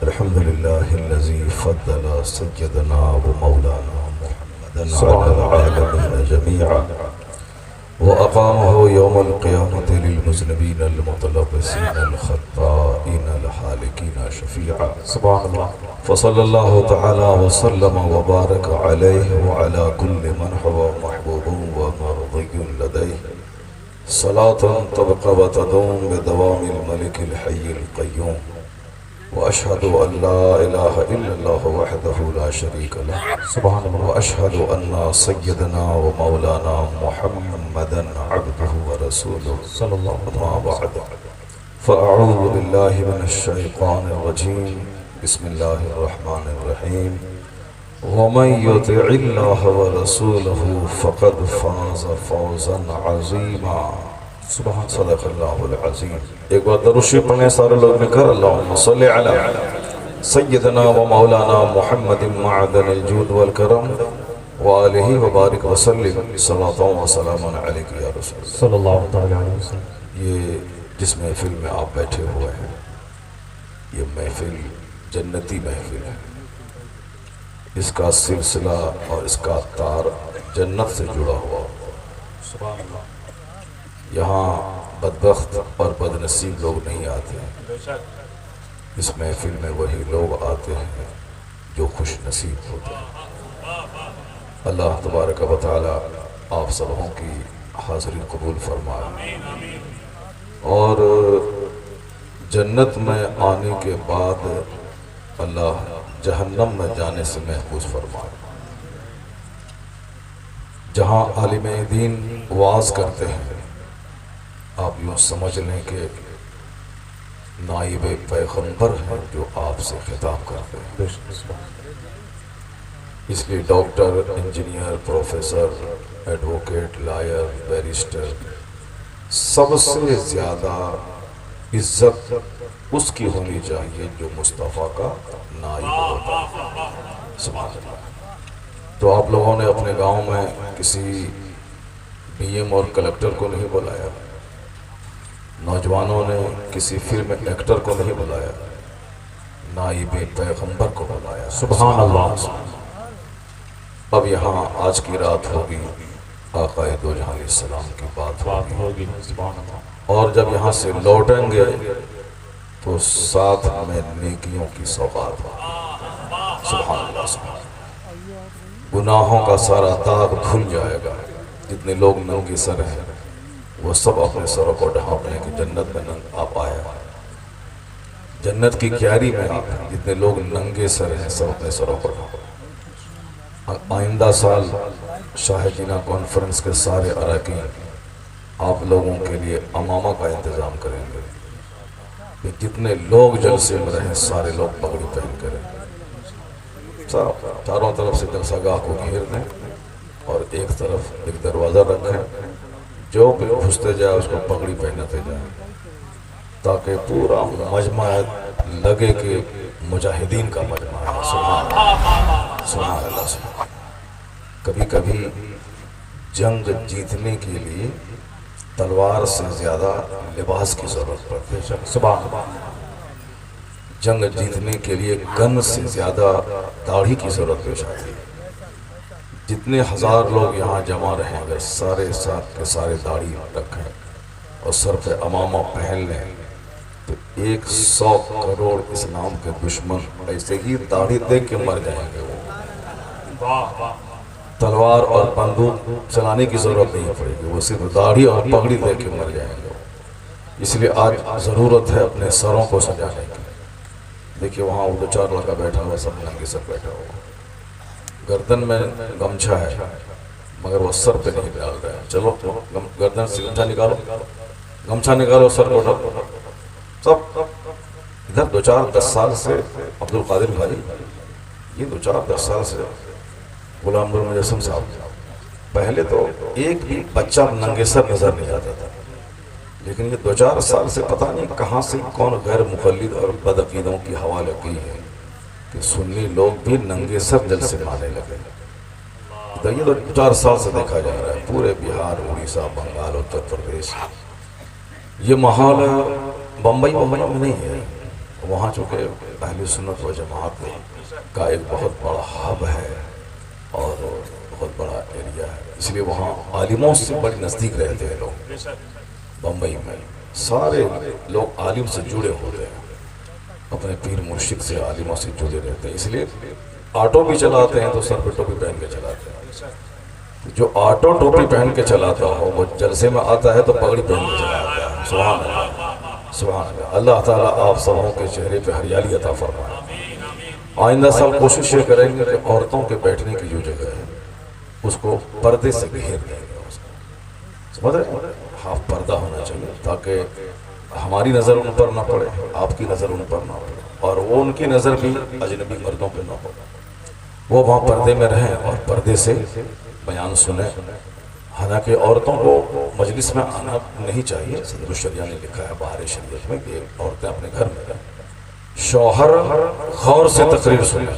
الحمد لله الذي فضل سيدنا ومولانا محمدا على العالمين جميعا وأقامه يوم القيامة للمذنبين المتلبسين الخطائين الحالكين شفيعا سبحان الله. فصلى الله تعالى وسلم وبارك عليه وعلى كل من هو محبوب ومرضي لديه صلاة تبقى وتدوم بدوام الملك الحي القيوم. وأشهد أن لا إله إلا الله وحده لا شريك له سبحان الله. وأشهد أن سيدنا ومولانا محمدا عبده ورسوله صلى الله عليه وسلم. ما بعد، فأعوذ بالله من الشيطان الرجيم. بسم الله الرحمن الرحيم. ومن يطع الله ورسوله فقد فاز فوزا عظيما. سبحان صدق اللہ العظیم. ایک بار درود شریف پڑھیں سارے لوگ مل کر اللہم صلی علی سیدنا و مولانا محمد معدن الجود والکرم وآلہ وبارک وسلم صلاۃ و سلام علیک یا رسول صلی اللہ علیہ وسلم. یہ جس محفل میں آپ بیٹھے ہوئے ہیں یہ محفل جنتی محفل ہے. اس کا سلسلہ اور اس کا تار جنت سے جڑا ہوا. سبحان اللہ. یہاں بدبخت اور بدنصیب لوگ نہیں آتے ہیں. اس محفل میں وہی لوگ آتے ہیں جو خوش نصیب ہوتے ہیں. اللہ تبارک و تعالی آپ سبوں کی حاضری قبول فرمائے اور جنت میں آنے کے بعد اللہ جہنم میں جانے سے محفوظ فرمائے. جہاں عالم دین واعظ کرتے ہیں آپ یوں سمجھ لیں کہ نائب پیغمبر ہیں جو آپ سے خطاب کرتے ہیں. اس لیے doctor, engineer, professor, advocate, lawyer, barrister سب سے زیادہ عزت اس کی ہونی چاہیے جو مصطفیٰ کا نائب ہوتا ہے. سبحان اللہ. تو آپ لوگوں نے اپنے گاؤں میں کسی بی ایم اور کلکٹر کو نہیں بلایا، نوجوانوں نے کسی فلم ایکٹر کو نہیں بلایا، نائب پیغمبر کو بلایا. سبحان اللہ. اب یہاں آج کی رات ہوگی آقا دو جہاں علیہ السلام کی بات ہوگی. سبحان اللہ. اور جب یہاں سے لوٹیں گے تو ساتھ میں نیکیوں کی سوغات ہوگی. سبحان اللہ. سبحان اللہ. گناہوں کا سارا داغ دھل جائے گا. جتنے لوگ ننگے سر ہیں وہ سب اپنے سروں کو ڈھانپ لیں کہ جنت میں آپ آئے. جنت کی کیاری میں جتنے لوگ ننگے سر ہیں سب اپنے سروں کو ڈھانپ. آئندہ سال شاہ جینہ کانفرنس کے سارے اراکین آپ لوگوں کے لیے امامہ کا انتظام کریں گے کہ جتنے لوگ جلسے میں رہیں سارے لوگ پگڑی پہن کریں. چاروں طرف سے جلسہ گاہ کو گھیر دیں اور ایک طرف ایک دروازہ رکھیں. جو بھی گھستے جائے اس کو پگڑی پہنتے جائیں تاکہ پورا مجمع لگے کہ مجاہدین کا مجمع ہے. سبحان اللہ. سبحان اللہ. سبحان. کبھی کبھی جنگ جیتنے کے لیے تلوار سے زیادہ لباس کی ضرورت پڑتی ہے. سبحان اللہ. جنگ جیتنے کے لیے گن سے زیادہ داڑھی کی ضرورت پیش آتی ہے. جتنے ہزار لوگ یہاں جمع رہیں اگر سارے ساتھ کے سارے داڑھی رکھیں اور سر پہ امامہ پہن لیں تو 100 کروڑ اسلام کے دشمن ایسے ہی داڑھی دیکھ کے مر جائیں گے. وہ تلوار اور بندوق چلانے کی ضرورت نہیں پڑے گی، وہ صرف داڑھی اور پگڑی دیکھ کے مر جائیں گے. اس لیے آج ضرورت ہے اپنے سروں کو سجانے کی. دیکھیے وہاں وہ 2-4 لڑکا بیٹھا ہوا سب ننگے سر بیٹھا ہوا، گردن میں گمچھا ہے مگر وہ سر پہ نہیں ڈال رہے ہیں. چلو گردن سے گمچھا نکالو، گمچھا نکالو، سر کو ڈالو. سب ادھر 2-4-10 سال سے عبد القادر بھائی، یہ 2-4-10 سال سے غلام نور مجسم صاحب، پہلے تو ایک بھی بچہ ننگے سر نظر نہیں آتا تھا، لیکن یہ 2-4 سال سے پتہ نہیں کہاں سے کون غیر مقلد اور بدعقیدوں کی حوالے کی ہے کہ سنی لوگ بھی ننگے سر جلسے مانے لگے. یہ 2-4 سال سے دیکھا جا رہا ہے پورے بہار، اڑیسہ، بنگال، اتر پردیش. یہ ماحول بمبئی میں نہیں ہے، وہاں چونکہ اہل سنت و جماعت کا ایک بہت بڑا ہب ہے اور بہت بڑا ایریا ہے، اس لیے وہاں عالموں سے بڑی نزدیک رہتے ہیں لوگ۔ بمبئی میں سارے لوگ عالم سے جڑے ہوتے ہیں، اپنے پیر مرشد سے عالموں سے جڑے رہتے ہیں، اس لیے آٹو بھی چلاتے ہیں تو سر پہ ٹوپی پہن کے چلاتے ہیں۔ جو آٹو ٹوپی پہن کے چلاتا ہو وہ جلسے میں آتا ہے تو پگڑی پہن کے چلاتا ہے۔ سبحان اللہ، سبحان اللہ۔ اللہ تعالیٰ آپ سبوں کے چہرے پہ ہریالی عطا فرمائے۔ آئندہ سال کوشش یہ کریں گے کہ عورتوں کے بیٹھنے کی جو جگہ ہے اس کو پردے سے گھیر دیں گے، سمجھ رہے ہیں؟ ہاف پردہ ہونا چاہیے تاکہ ہماری نظر ان پر نہ پڑے، آپ کی نظر ان پر نہ پڑے، اور وہ ان کی نظر بھی اجنبی مردوں پہ نہ ہو، وہ وہاں پردے میں رہیں اور پردے سے بیان سنیں۔ حالانکہ عورتوں کو مجلس میں آنا نہیں چاہیے، صدر الشریعہ نے لکھا ہے باہر شریعت میں کہ عورتیں اپنے گھر میں رہیں، شوہر غور سے تقریر سنیں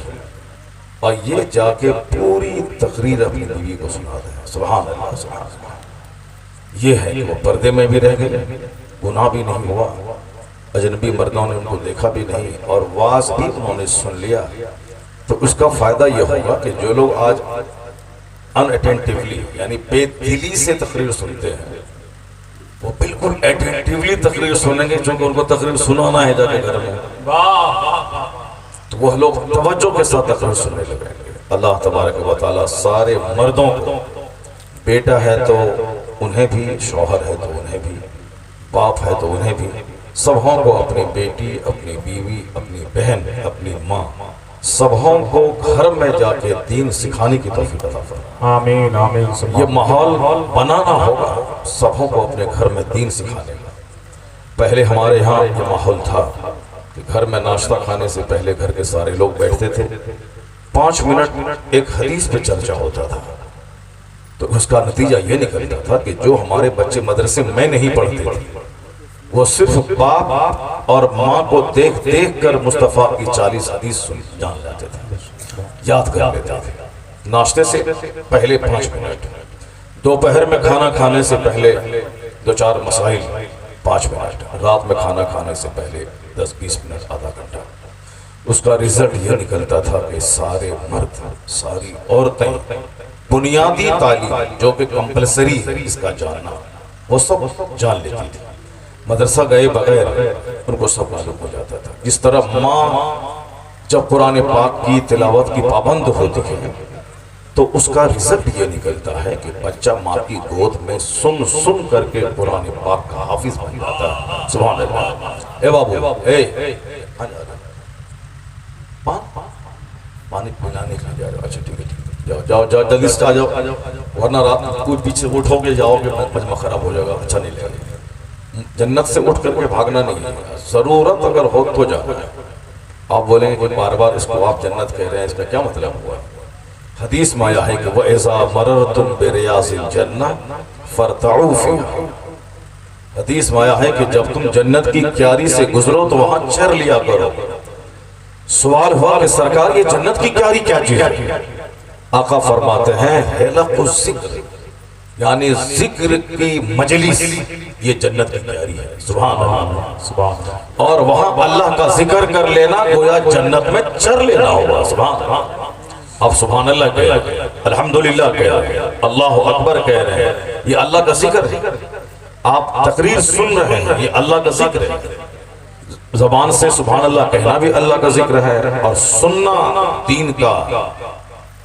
اور یہ جا کے پوری تقریر اپنی بیوی کو سنا دیں۔ سبحان اللہ، سبحان اللہ۔ یہ ہے کہ وہ پردے میں بھی رہ گئے، گناہ بھی نہیں ہوا، اجنبی مردوں نے ان کو دیکھا بھی نہیں، اور واز بھی انہوں نے سن لیا۔ تو اس کا فائدہ یہ ہوگا کہ جو لوگ آج ان اٹینٹیولی یعنی بے دلی سے تقریر سنتے ہیں وہ بالکل اٹینٹیولی تقریر سنیں گے، چونکہ ان کو تقریر سنانا ہے جا کے گھر میں، تو وہ لوگ توجہ کے ساتھ تقریر سننے لگیں گے۔ اللہ تبارک و تعالیٰ سارے مردوں کو، بیٹا ہے تو انہیں بھی، شوہر ہے تو انہیں بھی، باپ ہے تو انہیں بھی، سبوں کو اپنی بیٹی، اپنی بیوی، اپنی بہن، اپنی ماں، سبوں کو گھر میں جا کے دین سکھانے کی توفیق عطا فرمائے۔ آمین آمین۔ یہ ماحول بنانا ہوگا سبوں کو اپنے گھر میں دین سکھانے کا۔ پہلے ہمارے یہاں یہ ماحول تھا کہ گھر میں ناشتہ کھانے سے پہلے گھر کے سارے لوگ بیٹھتے تھے، 5 منٹ ایک حدیث پہ چرچا ہوتا تھا، تو اس کا نتیجہ یہ نکلتا تھا کہ جو ہمارے بچے مدرسے میں نہیں پڑھتے تھے وہ صرف باپ اور ماں کو دیکھ دیکھ کر مصطفیٰ کی 40 حدیث جان لیتے تھے، یاد کر لیتے تھے۔ ناشتے سے پہلے 5 منٹ، دوپہر میں کھانا کھانے سے پہلے 2-4 مسائل 5 منٹ، رات میں کھانا کھانے سے پہلے 10-20 منٹ، آدھا گھنٹہ۔ اس کا رزلٹ یہ نکلتا تھا کہ سارے مرد، ساری عورتیں بنیادی تعلیم جو کہ کمپلسری ہے اس کا جاننا وہ سب جان لیتی تھی، مدرسہ گئے بغیر ان کو سب معلوم ہو جاتا تھا۔ جس طرح ماں جب قرآن پاک کی تلاوت کی پابند ہوتی ہے تو اس کا رزلٹ یہ نکلتا ہے کہ بچہ ماں کی گود میں سن سن کر کے قرآن پاک کا حافظ بن جاتا ہے۔ سبحان اللہ۔ اے بابو، پانی پلانے کا جا رہا، اچھا ٹھیک ہے، جاؤ جاؤ جلدی سے آ جاؤ، ورنہ رات میں کچھ پیچھے اٹھو گے جاؤ گے مجمع خراب ہو جائے گا، اچھا نہیں لگے گا۔ جنت سے اٹھ کر کے بھاگنا نہیں ہے، ضرورت اگر ہو تو جانا ہے۔ آپ بولیں گے کہ بار بار اس کو آپ جنت کہہ رہے ہیں، اس کا کیا مطلب ہوا؟ حدیث میں آیا ہے کہ وَإِذَا مَرَرْتُمْ بِرِيَاضِ الْجَنَّةِ فَارْتَعُوا فِيهَا۔ حدیث میں آیا ہے کہ جب تم جنت کی کیاری سے گزرو تو وہاں چر لیا کرو۔ سوال ہوا کہ سرکار یہ جنت کی کیاری کیا چیز ہے؟ آقا فرماتے ہیں حلق الذکر، یعنی ذکر کی مجلس، یہ جنت کی کیاری ہے۔ سبحان اللہ۔ اور وہاں اللہ کا ذکر کر لینا گویا جنت میں چر لینا ہوگا۔ سبحان اللہ۔ آپ سبحان اللہ کہہ رہے ہیں، الحمدللہ کہہ رہے ہیں، اللہ اکبر کہہ رہے ہیں، یہ اللہ کا ذکر ہے۔ آپ تقریر سن رہے ہیں، یہ اللہ کا ذکر ہے۔ زبان سے سبحان اللہ کہنا بھی اللہ کا ذکر ہے، اور سننا دین کا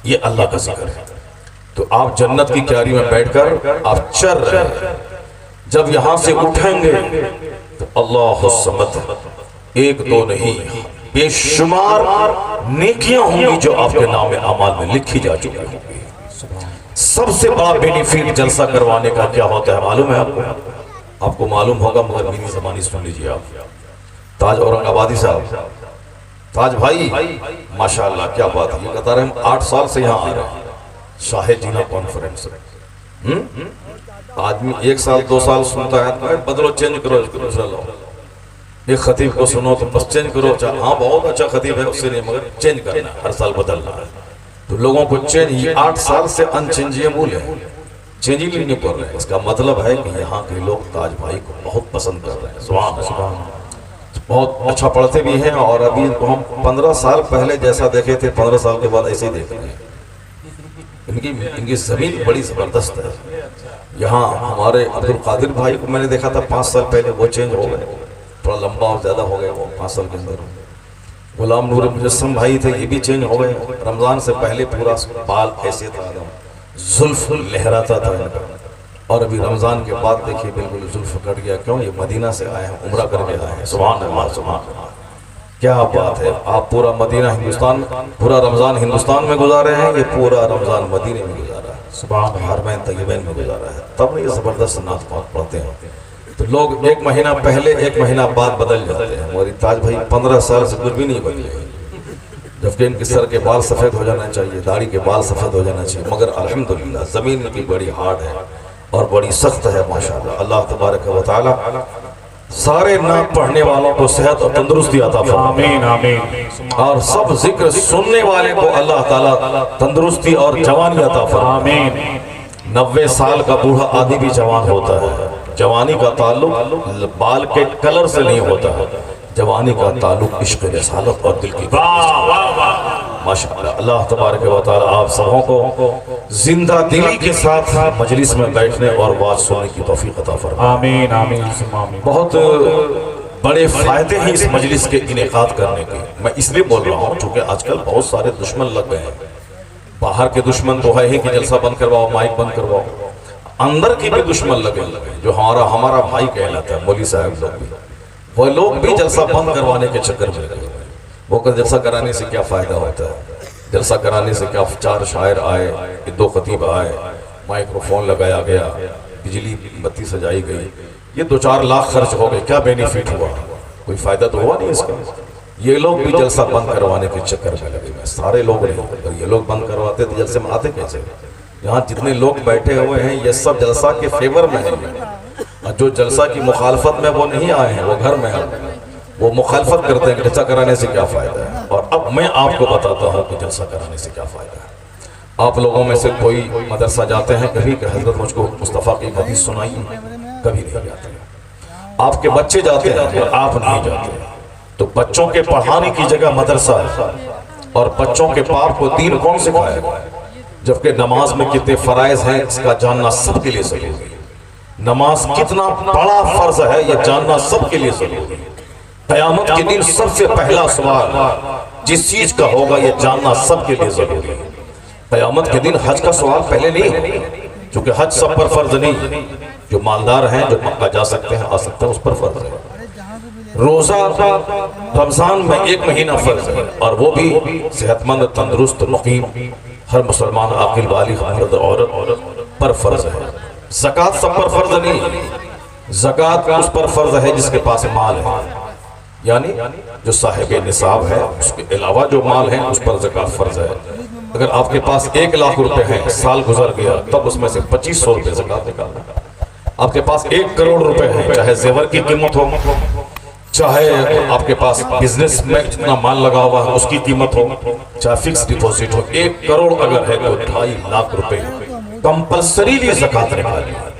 یہ اللہ کا ذکر ہے۔ تو آپ جنت کی کیاری میں بیٹھ کر آپ چر رہے ہیں۔ جب یہاں سے اٹھیں گے تو اللہ الصمد، 1-2 نہیں، بے شمار نیکیاں ہوں گی جو آپ کے نام اعمال میں لکھی جا چکی ہوں گی۔ سب سے بڑا بینیفٹ جلسہ کروانے کا کیا ہوتا ہے معلوم ہے آپ کو؟ آپ کو معلوم ہوگا مگر میری زبانی سن لیجئے آپ۔ تاج اورنگ آبادی صاحب، تاج بھائی ماشاءاللہ کیا بات ہے، یہ کہتا رہے ہم 8 سال سے یہاں آ رہے ہیں شاہ جینا کانفرنس۔ آدمی 1 سال 2 سال سنتا ہے، بدلو چینج کرو اس کو دوسرا لاؤ۔ ایک خطیب کو سنو تو بس چینج کرو، ہاں بہت اچھا خطیب ہے اس سے نہیں، مگر چینج کرنا ہے، ہر سال بدلنا ہے۔ تو لوگوں کو چینج، یہ 8 سال سے انچینجیبل ہے، چینج ہی نہیں کر رہے ہیں۔ اس کا مطلب ہے کہ یہاں کے لوگ تاج بھائی کو بہت پسند کر رہے ہیں۔ سبحان اللہ۔ بہت اچھا پڑھتے بھی ہیں، اور ابھی ہم 15 سال پہلے جیسا دیکھے تھے 15 سال کے بعد ایسے ہی دیکھ رہے ہیں۔ ان کی زمین بڑی زبردست ہے۔ یہاں ہمارے عبدالقادر بھائی کو میں نے دیکھا تھا 5 سال پہلے، وہ چینج ہو گئے، تھوڑا لمبا اور زیادہ ہو گئے وہ 5 سال کے اندر۔ غلام نور مجسم بھائی تھے، یہ بھی چینج ہو گئے۔ رمضان سے پہلے پورا بال ایسے تھا، زلف لہراتا تھا ان کا، اور ابھی رمضان کے بعد دیکھیے بالکل زلف کٹ گیا۔ کیوں؟ یہ مدینہ سے آئے ہیں، عمرہ کر کے آئے ہیں۔ سبحان اللہ، سبحان اللہ، کیا بات ہے! آپ پورا مدینہ ہندوستان، پورا رمضان ہندوستان میں گزارے ہیں، یہ پورا رمضان مدینہ میں گزارا ہے، سبحان اللہ، حرمین طیبین میں گزارا ہے، تب یہ زبردست نعت پاک پڑھتے ہیں۔ تو لوگ ایک مہینہ پہلے ایک مہینہ بعد بدل جاتے ہیں، موری تاج بھائی 15 سال سے کچھ بھی نہیں بدلے، جبکہ ان کے سر کے بال سفید ہو جانا چاہیے، داڑھی کے بال سفید ہو جانا چاہیے، مگر الحمدللہ زمین کی بڑی ہارڈ ہے اور بڑی سخت ہے ماشاءاللہ۔ اللہ تبارک و تعالی سارے نعت پڑھنے والوں کو صحت اور تندرستی عطا فرمائے، آمین آمین، اور سب ذکر سننے والے کو اللہ تعالی تندرستی اور جوانی عطا فرمائے، آمین۔ 90 سال کا بوڑھا آدمی بھی جوان ہوتا ہے۔ جوانی کا تعلق بال کے کلر سے نہیں ہوتا ہے، جوانی کا تعلق عشق رسالت اور دل کی ماشاءاللہ۔ اللہ تبارک و تعالی آپ سبوں کو زندہ دلی کے ساتھ مجلس میں بیٹھنے اور بات سننے کی توفیق عطا فرمائے، آمین آمین۔ بہت بڑے فائدے ہیں اس مجلس کے انعقاد کرنے کے۔ میں اس لیے بول رہا ہوں چونکہ آج کل بہت سارے دشمن لگ گئے ہیں۔ باہر کے دشمن تو ہے ہی کہ جلسہ بند کرواؤ، مائک بند کرواؤ، اندر کی بھی دشمن لگے جو ہمارا بھائی کہلاتا ہے، مولوی صاحب لوگ بھی، وہ لوگ بھی جلسہ بند کروانے کے چکر میں لگے ہوئے ہیں۔ وہ کہ جلسہ کرانے سے کیا فائدہ ہوتا ہے، جلسہ کرانے سے کیا 4 شاعر آئے، 2 خطیب آئے، مائکروفون لگایا گیا، بجلی بتی سجائی گئی، یہ 2-4 لاکھ خرچ ہو گئے، کیا بینیفٹ ہوا؟ کوئی فائدہ تو ہوا نہیں اس کا۔ یہ لوگ بھی جلسہ بند کروانے کے چکر میں لگے ہوئے، سارے لوگ نہیں، اگر یہ لوگ بند کرواتے تو جلسے میں آتے کیسے؟ یہاں جتنے لوگ بیٹھے ہوئے ہیں یہ سب جلسہ کے فیور میں ہیں، جو جلسہ کی مخالفت میں وہ نہیں آئے ہیں، وہ گھر میں آئے ہیں، وہ مخالفت کرتے ہیں کہ جلسہ کرانے سے کیا فائدہ ہے۔ اور اب میں آپ کو بتاتا ہوں کہ جلسہ کرانے سے کیا فائدہ ہے۔ آپ لوگوں میں سے کوئی مدرسہ جاتے ہیں کبھی کہ حضرت مجھ کو مصطفیٰ کی حدیث سنائی؟ کبھی نہیں جاتے۔ آپ کے بچے جاتے ہیں اور آپ نہیں جاتے، تو بچوں کے پڑھانے کی جگہ مدرسہ ہے، اور بچوں کے باپ کو دین کون سکھائے گا؟ جبکہ نماز میں کتنے فرائض ہیں اس کا جاننا سب کے لیے ضروری ہے۔ نماز کتنا بڑا فرض ہے یہ جاننا سب کے لیے ضروری ہے۔ قیامت کے دن سب سے پہلا سوال جس چیز کا ہوگا یہ جاننا سب کے لیے ضروری ہے۔ قیامت کے دن حج کا سوال پہلے نہیں ہوگا، چونکہ حج سب پر فرض نہیں، جو مالدار ہیں جو مکہ جا سکتے ہیں آ سکتے ہیں اس پر فرض ہے۔ روزہ رمضان میں 1 مہینہ فرض ہے، اور وہ بھی صحت مند تندرست مقیم ہر مسلمان عاقل بالغ مرد عورت پر فرض ہے۔ زکوٰۃ سب پر فرض نہیں ہے، زکوٰۃ اس پر فرض ہے جس کے پاس مال ہے، یعنی جو صاحب نصاب ہے، اس کے علاوہ جو مال ہے اس پر زکوٰۃ فرض ہے۔ اگر آپ کے پاس 1 لاکھ روپے ہیں، سال گزر گیا، تب اس میں سے 2500 روپے زکوٰۃ نکالنا۔ آپ کے پاس 1 کروڑ روپے ہیں، چاہے زیور کی قیمت ہو، چاہے آپ کے پاس بزنس میں جتنا مال لگا ہوا ہے اس کی قیمت ہو، چاہے فکس ڈپوزٹ ہو، 1 کروڑ اگر ہے تو 2.5 لاکھ روپے کمپلسریلی زکوٰۃ نکالنی ہے۔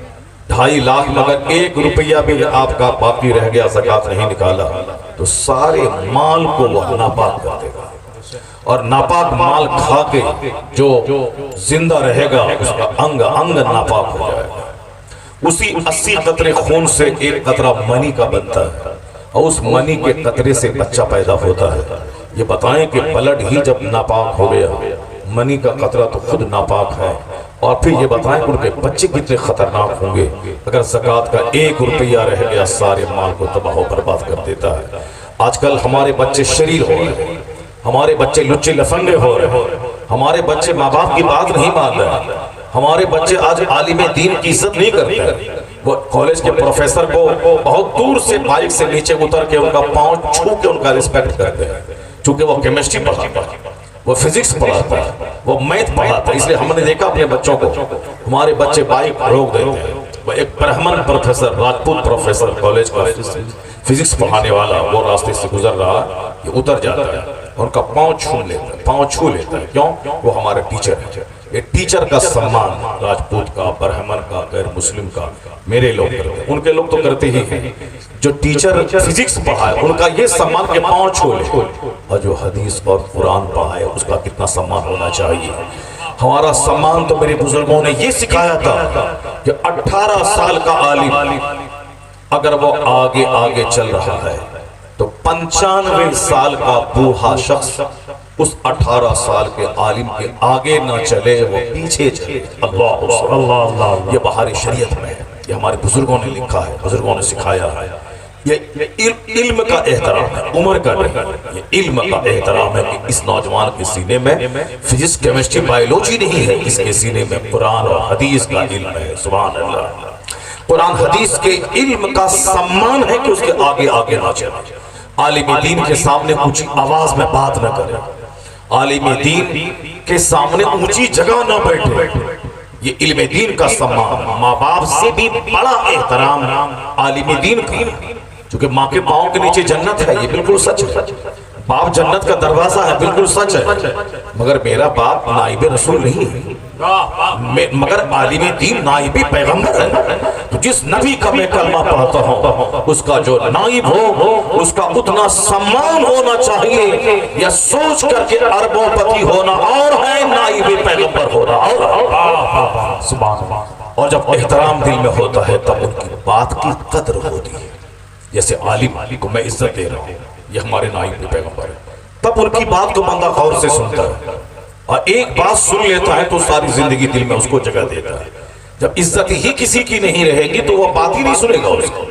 2.5 لاکھ میں اگر 1 روپیہ بھی آپ کا باقی رہ گیا زکوٰۃ نہیں نکالا تو سارے مال کو وہ ناپاک کر دے گا، اور ناپاک مال کھا کے جو زندہ رہے گا اس کا انگ ناپاک ہو جائے گا۔ اسی 80 قطرے خون سے 1 قطرہ منی کا بنتا ہے، اور اس منی کے قطرے سے بچہ پیدا ہوتا ہے۔ یہ بتائیں کہ بلڈ ہی جب ناپاک ہو گیا، منی کا قطرہ تو خود ناپاک ہے، اور پھر یہ بتائیں کہ ان کے بچے کتنے خطرناک ہوں گے۔ اگر زکوٰۃ کا 1 روپیہ رہ گیا سارے مال کو تباہ و برباد کر دیتا ہے۔ آج کل ہمارے بچے شریر ہو رہے ہیں، ہمارے بچے لچے لفنگے ہو رہے ہیں، ہمارے بچے ماں باپ کی بات نہیں مان رہے، ہمارے بچے آج عالم دین کی عزت نہیں کرتے۔ وہ کالج کے پروفیسر کو بہت دور سے بائک سے نیچے اتر کے ان کا پاؤں چھو کے ان کا رسپیکٹ کرتے ہیں، چونکہ وہ کیمسٹری پڑھاتا ہے، وہ فزکس پڑھاتا ہے، وہ میتھ پڑھاتا ہے۔ اس لیے ہم نے دیکھا اپنے بچوں کو، ہمارے بچے بائک روک دیتے ہیں۔ وہ ایک برہمن پروفیسر، راجپوت پروفیسر کالج کا فزکس پڑھانے والا، وہ راستے سے گزر رہا، یہ اتر جاتا ہے، ان کا پاؤں چھو لیتا ہے، کیوں؟ وہ ہمارے ٹیچر ہیں۔ یہ ٹیچر کا سمان راجپوت کا، برہمن کا، غیر مسلم کا میرے لوگ کرتے ہیں، ان کے لوگ تو کرتے ہی ہیں۔ جو ٹیچر فزکس پڑھائے ان کا یہ سمان کے پاؤں چھو لے، اور جو حدیث اور قرآن پڑھائے اس کا کتنا سمان ہونا چاہیے۔ ہمارا سمان تو میرے بزرگوں نے یہ سکھایا تھا کہ 18 سال کا عالم اگر وہ آگے آگے چل رہا ہے تو 95 سال کا بوڑھا شخص اس 18 سال کے عالم کے آگے نہ چلے، وہ پیچھے چلے۔ اللہ، یہ بہار شریعت میں ہے، یہ ہمارے بزرگوں نے لکھا ہے، بزرگوں نے سکھایا ہے۔ یہ علم کا احترام ہے، عمر کا نہیں، یہ علم کا احترام ہے کہ اس نوجوان کے سینے میں فزکس، کیمسٹری، بائیولوجی نہیں ہے، اس کے سینے میں قرآن اور حدیث کا علم ہے۔ سبحان اللہ، قرآن حدیث کے علم کا سمان ہے کہ اس کے آگے آگے نہ چلے، عالم دین کے سامنے اونچی آواز میں بات نہ کرے، عالم دین کے سامنے اونچی جگہ نہ بیٹھے۔ یہ علم دین کا سمان، ماں باپ سے بھی بڑا احترام عالم دین کا، چونکہ ماں کے پاؤں کے نیچے جنت ہے، یہ بالکل سچ ہے۔ باپ جنت کا دروازہ ہے، بالکل سچ ہے، مگر میرا باپ نائب رسول نہیں ہے، مگر عالم دین نائب پیغمبر ہے۔ تو جس نبی کا میں کلمہ پڑھتا ہوں اس کا جو نائب ہو اس کا اتنا سمان ہونا چاہیے، یا سوچ کر کے اربوں پتی ہونا اور ہے، نائب پیغمبر ہونا اور۔ سبحان اللہ۔ اور جب احترام دل میں ہوتا ہے تب ان کی بات کی قدر ہوتی ہے، جیسے عالم کو میں عزت دے رہا ہوں، یہ ہمارے نائب پیغمبر ہے، تب ان کی بات کو بندہ غور سے سنتا ہے، اور ایک بات سن لیتا ہے تو ساری زندگی دل میں اس کو جگہ دیتا ہے۔ جب عزت ہی کسی کی نہیں رہے گی تو وہ بات ہی نہیں سنے گا، اس کو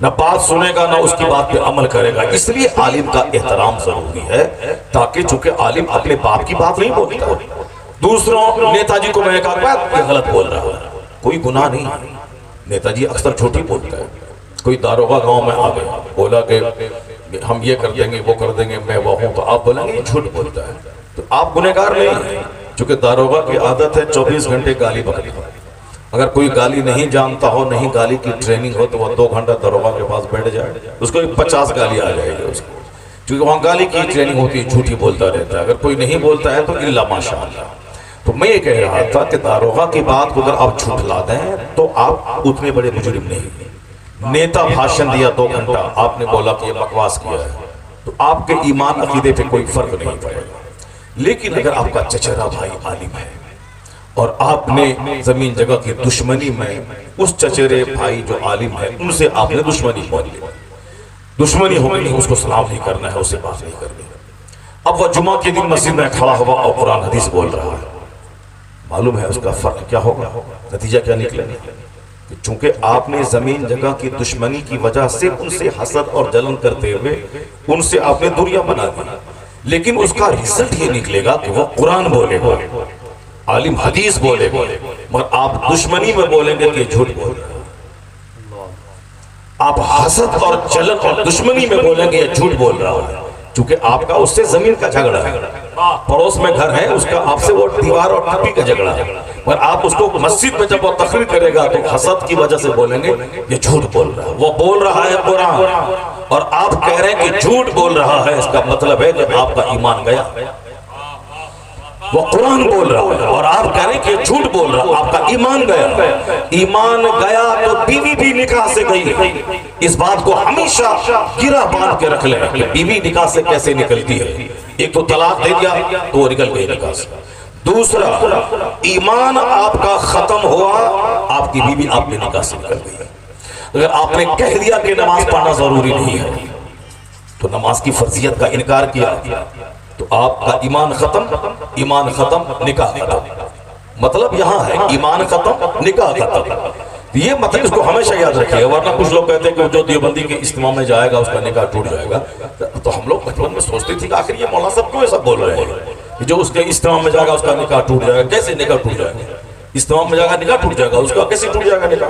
نہ بات سنے گا نہ اس کی بات پہ عمل کرے گا۔ اس لیے عالم کا احترام ضروری ہے، تاکہ چونکہ عالم اپنے باپ کی بات نہیں بولتا، دوسروں نیتا جی کو میں نے کہا یہ غلط بول رہا ہے، کوئی گناہ نہیں، نیتا جی اکثر جھوٹی بولتا ہے۔ کوئی داروغہ گاؤں میں آ گیا، بولا کہ ہم یہ کر دیں گے وہ کر دیں گے، میں وہ ہوں، تو آپ بولیں گے یہ جھوٹ بولتا ہے، تو آپ گنہگار نہیں ہیں، چونکہ داروغہ کی عادت ہے 24 گھنٹے گالی بکنے کی۔ اگر کوئی گالی نہیں جانتا ہو، نہیں گالی کی ٹریننگ ہو، تو وہ 2 گھنٹہ داروغہ کے پاس بیٹھ جائے، اس کو 50 گالی آ جائے گی اس کو، چونکہ وہاں گالی کی ٹریننگ ہوتی ہے، جھوٹی بولتا رہتا ہے۔ اگر کوئی نہیں بولتا ہے تو الا ماشاءاللہ۔ تو میں یہ کہہ رہا تھا کہ داروغہ کی بات کو اگر آپ جھٹلا دیں تو آپ اتنے بڑے مجرم نہیں۔ نیتا بھاشن دیا 2 گھنٹہ، آپ نے بولا کہ یہ بکواس کیا ہے، تو آپ کے ایمان عقیدے پہ کوئی فرق نہیں پڑے گا۔ لیکن اگر آپ کا چچیرا بھائی عالم ہے اور آپ نے زمین جگہ کی دشمنی میں اس چچیرے بھائی جو عالم ہے ان سے آپ نے دشمنی بول لی، دشمنی ہو گئی، اس کو سلام نہیں کرنا ہے، اسے بات نہیں کرنی ہے۔ اب وہ جمعہ کے دن مسجد میں کھڑا ہوا اور قرآن حدیث بول رہا ہے، معلوم ہے اس کا فرق کیا ہوگا، نتیجہ کیا نکلے گا؟ کہ چونکہ آپ نے زمین جگہ کی دشمنی کی وجہ سے ان سے حسد اور جلن کرتے ہوئے ان سے آپ نے دوریاں بنا دی، لیکن اس کا رزلٹ یہ نکلے گا کہ وہ قرآن بولے گا، عالم حدیث بولے گا، مگر آپ دشمنی میں بولیں گے کہ یہ جھوٹ بول رہا ہے۔ آپ حسد اور جلن اور دشمنی میں بولیں گے یہ جھوٹ بول رہا ہے، چونکہ آپ کا اس سے زمین کا جھگڑا ہے، پڑوس میں گھر ہے اس کا آپ سے وہ دیوار اور ٹھپی کا جھگڑا ہے، مگر آپ اس کو مسجد میں جب وہ تقریر کرے گا تو حسد کی وجہ سے بولیں گے یہ جھوٹ بول رہا ہے، وہ بول رہا ہے قرآن، اور آپ کہہ رہے ہیں کہ جھوٹ بول رہا ہے، اس کا مطلب ہے کہ آپ کا ایمان گیا۔ وہ قرآن بول رہا ہے اور آپ کہہ رہے ہیں کہ جھوٹ بول رہا ہے، آپ کا ایمان گیا۔ ایمان گیا تو بیوی بھی نکاح سے گئی، اس بات کو ہمیشہ گرہ باندھ کے رکھ لیں کہ بیوی نکاح سے کیسے نکلتی ہے۔ ایک تو طلاق دے دیا تو وہ نکل گئی نکاح سے، دوسرا ایمان آپ کا ختم ہوا، آپ کی بیوی آپ کے نکاح سے نکل گئی۔ اگر آپ نے کہہ دیا کہ نماز پڑھنا ضروری نہیں ہے تو نماز کی فرضیت کا انکار کیا تو آپ کا ایمان ختم، ایمان ختم نکاح ختم، مطلب یہاں ہے ایمان ختم نکاح ختم۔ یہ مطلب اس کو ہمیشہ یاد رکھیے، ورنہ کچھ لوگ کہتے ہیں کہ جو دیوبندی کے اجتماع میں جائے گا اس کا نکاح ٹوٹ جائے گا، تو ہم لوگ بچپن میں سوچتے تھے کہ آخر یہ مولانا صاحب کیوں ایسا بول رہے ہیں کہ جو اس کے اجتماع میں جائے گا اس کا نکاح ٹوٹ جائے گا؟ کیسے نکاح ٹوٹ جائے گا؟ اجتماع میں جائے گا نکاح ٹوٹ جائے گا، اس کا کیسے ٹوٹ جائے گا نکاح؟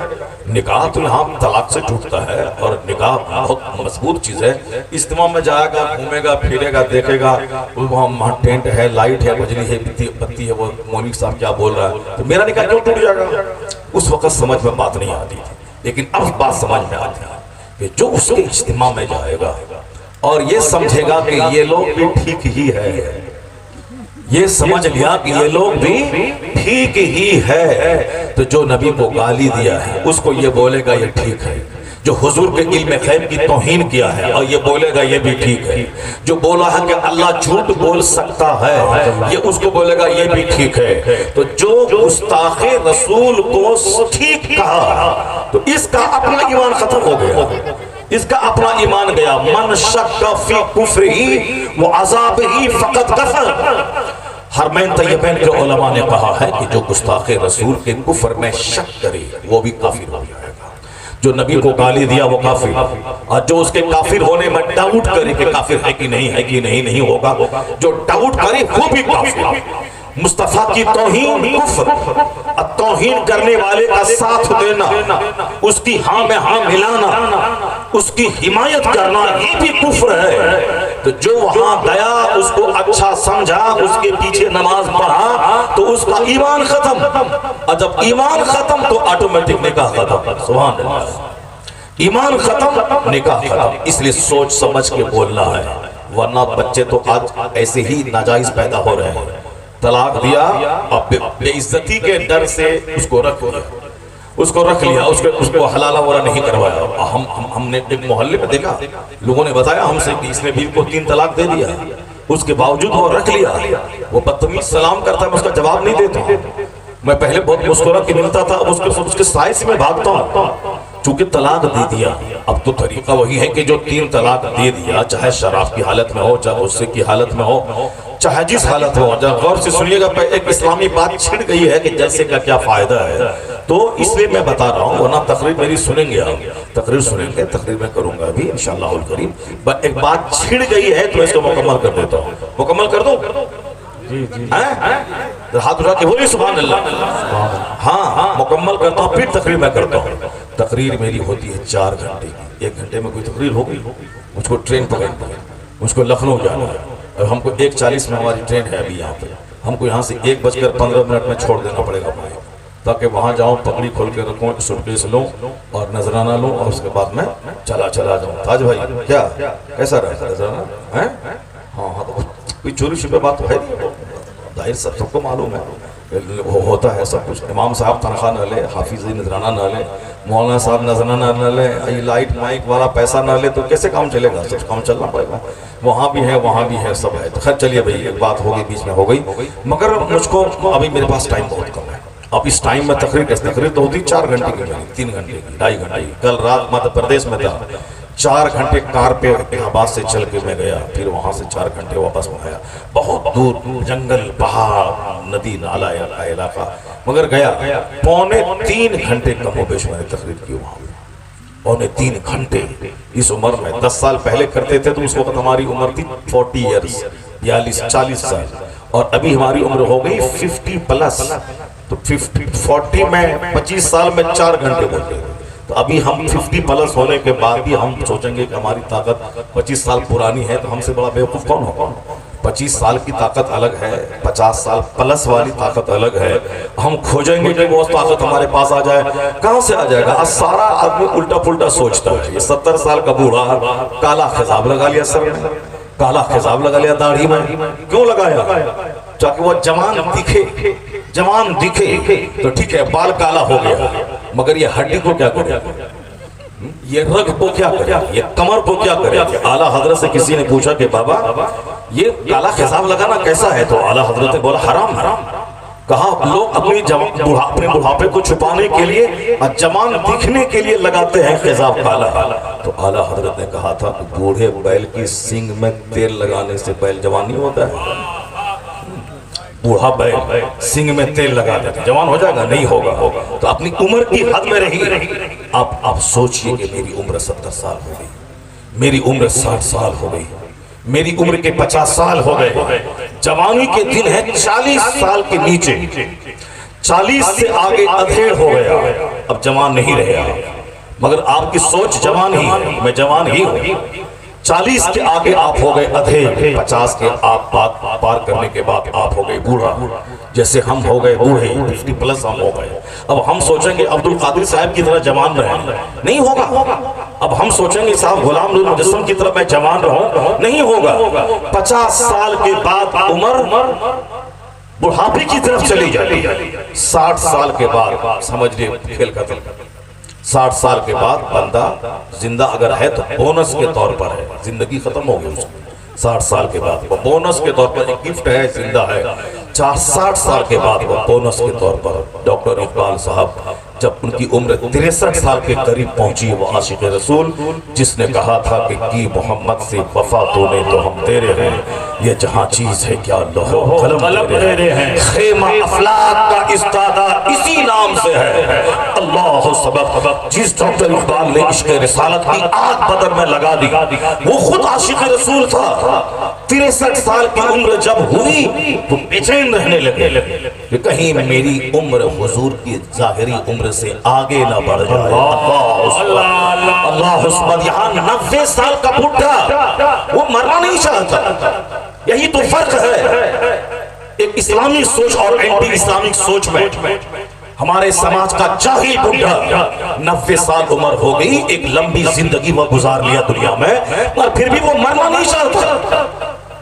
نکاح تو یہاں طلاق سے ٹوٹتا ہے، اور نکاح بہت مضبوط چیز ہے۔ اجتماع میں جائے گا، گھومے گا پھرے گا، دیکھے گا وہاں ٹینٹ ہے، لائٹ ہے، بجلی ہے، بتی ہے، وہ مولوی صاحب کیا بول رہا ہے، تو میرا نکاح کیوں ٹوٹ جائے گا؟ اس وقت سمجھ میں بات نہیں آتی تھی، لیکن اب بات سمجھ میں آتی ہے کہ جو اس کے اجتماع میں جائے گا اور یہ سمجھے گا کہ یہ لوگ بھی ٹھیک ہی ہے، یہ سمجھ لیا کہ یہ لوگ بھی ٹھیک ہی ہے، تو جو نبی کو گالی دیا ہے اس کو یہ بولے گا یہ ٹھیک ہے، جو حضور کے علم غیب کی توہین کیا ہے اور یہ بولے گا یہ بھی ٹھیک ہے، جو بولا ہے کہ اللہ جھوٹ بول سکتا ہے یہ اس کو بولے گا یہ بھی ٹھیک ہے، تو جو گستاخ رسول کو ٹھیک کہا تو اس کا اپنا ایمان ختم ہو گیا، اس کا اپنا ایمان گیا۔ من شک فی کفرہ وعذابہ فقد کفر۔ حرمین طیبین کے علماء نے کہا ہے کہ جو گستاخ رسول کے کفر میں شک کرے وہ بھی کافر ہو جائے گا، جو نبی کو گالی دیا وہ کافر، اور جو اس کے کافر ہونے میں ڈاؤٹ کرے کہ کافر ہے کہ نہیں ہوگا، جو ڈاؤٹ کرے وہ بھی کافر۔ مصطفیٰ کی توہین کفر، توہین کرنے والے کا ساتھ دینا، اس کی ہاں میں ہاں ملانا، اس کی حمایت کرنا یہ بھی کفر ہے۔ تو جو وہاں گیا اس کو اچھا سمجھا، اس کے پیچھے نماز پڑھا تو اس کا ایمان ختم، اور جب ایمان ختم تو آٹومیٹک نکاح ختم۔ سبحان اللہ، ایمان ختم نکاح ختم۔ اس لیے سوچ سمجھ کے بولنا ہے، ورنہ بچے تو آج ایسے ہی ناجائز پیدا ہو رہے ہیں۔ طلاق دیا اور بے عزتی کے ڈر سے اس کو رکھ لیا، اس کو حلالہ ورہ نہیں کروایا۔ ہم نے ایک محلے میں دیکھا، لوگوں نے بتایا ہم سے کہ اس نے بیوی کو 3 طلاق دے دیا، اس کے باوجود وہ رکھ لیا۔ وہ بدتمیز سلام کرتا ہے، میں اس کا جواب نہیں دیتا، میں پہلے بہت مسکرا کے ملتا تھا، اب اس کے سائے سے میں بھاگتا ہوں، چونکہ طلاق دے دیا۔ اب تو طریقہ وہی ہے کہ جو 3 طلاق دے دیا، چاہے شراب کی حالت میں ہو، چاہے غصے کی حالت میں ہو، چاہے جس حالت ہو، غور سے سنیے گا، ایک اسلامی بات چھڑ گئی ہے کہ جلسے کا کیا فائدہ ہے، تو اس لیے میں بتا رہا ہوں، ورنہ تقریر میری سنیں گے، تقریر سنیں گے، تقریر میں کروں گا بھی انشاءاللہ الکریم۔ ایک بات چھڑ گئی ہے تو اس کو مکمل کر دیتا ہوں، مکمل کر دوں؟ ہاتھ اٹھا کے بولیے سبحان اللہ۔ ہاں مکمل کرتا ہوں، پھر تقریر میں کرتا ہوں۔ تقریر میری ہوتی ہے 4 گھنٹے کی، 1 گھنٹے میں کوئی تقریر ہو گئی، مجھ کو ٹرین پکڑنا ہے، مجھ کو لکھنؤ جانا ہے، اور ہم کو 1:40 میں ہماری ٹرین ہے ابھی یہاں پہ، ہم کو یہاں سے 1:15 میں چھوڑ دینا پڑے گا بھائی، تاکہ وہاں جاؤں، پگڑی کھول کے رکھوں، سوٹکیس لوں اور نذرانہ لوں، اور اس کے بعد میں چلا جاؤں۔ تاج بھائی کیا کیسا رہا نذرانہ؟ ہاں تو کوئی چوری چھپے بات تو ہے نہیں، ظاہر سب کو معلوم ہے، ہوتا ہے سب کچھ۔ امام صاحب تنخواہ نہ لے، حافظ نذرانہ نہ لے، مولانا صاحب نذرانہ نہ لے، لائٹ مائک والا پیسہ نہ لے، تو کیسے کام چلے گا؟ سب کام چلنا پڑے گا، وہاں بھی ہے سب ہے۔ تو خیر چلیے بھائی، ایک بات ہوگی بیچ میں ہو گئی، مگر مجھ کو ابھی میرے پاس ٹائم بہت کم ہے۔ اب اس ٹائم میں تقریر تو ہوتی 4 گھنٹے کی، 3 گھنٹے کی، 2.5 گھنٹے کی۔ کل رات مدھیہ پردیش میں تھا، 4 گھنٹے کار پہ آباد سے چل کے میں گیا، پھر وہاں سے 4 گھنٹے واپس میں آیا، بہت دور، جنگل، پہاڑ، ندی نالا کا علاقہ، مگر گیا۔ 3.25 گھنٹے کم و بیش میں نے تقریر کی وہاں، 3.25 گھنٹے۔ اس عمر میں 10 سال پہلے کرتے تھے تو اس وقت ہماری عمر تھی 40 ایئرز، 40 سال، اور ابھی ہماری عمر ہو گئی 50 پلس، تو 40 میں 25 سال میں 4 گھنٹے بولتے ہیں۔ تو ابھی ہم 50 پلس ہونے کے بعد بھی ہم سوچیں گے کہ ہماری طاقت 25 سال پرانی ہے، تو ہم سے بڑا بیوقوف کون ہوگا؟ 25 سال کی طاقت الگ ہے، 50 سال پلس والی طاقت الگ ہے۔ ہم کھوجیں گے کہ وہ طاقت ہمارے پاس آ جائے، کہاں سے آ جائے گا؟ سارا آدمی الٹا پلٹا سوچتا ہے۔ یہ 70 سال کا بوڑھا کالا خضاب لگا لیا سر میں، کالا خضاب لگا لیا داڑھی میں، کیوں لگایا؟ تاکہ وہ جوان دکھے، تو ٹھیک ہے بال کالا ہو گیا، مگر یہ ہڈی کو کیا کرے، یہ رگ کو کیا کرے، یہ کمر کو کیا کرے؟ اعلیٰ حضرت سے کسی نے پوچھا کہ بابا یہ کالا خضاب لگانا کیسا ہے؟ تو اعلیٰ حضرت نے بولا حرام۔ کہا لوگ اپنے بڑھاپے کو چھپانے کے لیے اور جوان دکھنے کے لیے لگاتے ہیں خضاب کالا۔ تو اعلیٰ حضرت نے کہا تھا کہ بوڑھے بیل کی سینگ میں تیل لگانے سے بیل جوان نہیں ہوتا ہے، بوڑھا بیل سینگ میں تیل لگا دیتے جوان ہو جائے گا؟ نہیں ہوگا۔ تو اپنی عمر کی حد میں رہی۔ آپ سوچئے کہ میری عمر 70 سال ہو گئی، میری عمر 60 سال ہو گئی، میری عمر کے 50 سال ہو گئے، جوانی کے دن ہے 40 سال کے نیچے، 40 سے آگے ادھیڑ ہو گیا، اب جوان نہیں رہا، مگر آپ کی سوچ جوان ہی ہے، میں جوان ہی ہوں۔ 40 کے آگے آپ ہو گئے ادھیڑ، 50 کے آپ پار کرنے کے بعد آپ ہو گئے بوڑھا، جیسے ہم ہو گئے بوڑھے، 50 پلس ہم ہو گئے۔ اب ہم سوچیں گے عبد القادر صاحب کی طرح جوان رہیں، نہیں ہوگا۔ اب ہم سوچیں گے صاحب غلام نور مجسم کی طرح میں جوان رہوں، نہیں ہوگا۔ 50 سال کے بعد عمر بڑھاپے کی طرف چلی جاتی ہے۔ 60 سال کے بعد سمجھ لیے کھیل ختم، 60 سال کے بعد بندہ زندہ اگر ہے تو بونس کے طور پر ہے، زندگی ختم ہو گئی اس کی 60 سال کے بعد، وہ بونس کے طور پر ایک گفٹ ہے، زندہ ہے۔ 60 سال کے بعد وہ بونس کے طور پر ڈاکٹر اقبال صاحب جب ان کی عمر 63 سال کے قریب پہنچی، وہ عاشق رسول جس نے کہا تھا کہ کی محمد سے وفا تو نے تو ہم تیرے ہیں، یہ جہاں چیز ہے کیا لوح قلم تیرے ہیں، خیمہ افلاک کا استادہ اسی نام سے ہے، اللہ سبب جس ڈاکٹر اقبال نے عشق رسالت کی آگ بدن میں لگا دی، وہ خود عاشق رسول تھا۔ 63 سال کی عمر جب ہوئی تو بے چین رہنے لگے کہ کہیں میری عمر حضور کی ظاہری عمر سے آگے نہ بڑھ جائے۔ اللہ حسبت، یہاں 90 سال کا بڈھا وہ مرنا نہیں چاہتا۔ یہی تو فرق ہے ایک اسلامی سوچ اور اینٹی اسلامک سوچ میں۔ ہمارے سماج کا جاہل بڈھا 90 سال عمر ہو گئی، ایک لمبی زندگی وہ گزار لیا دنیا میں، اور پھر بھی وہ مرنا نہیں چاہتا۔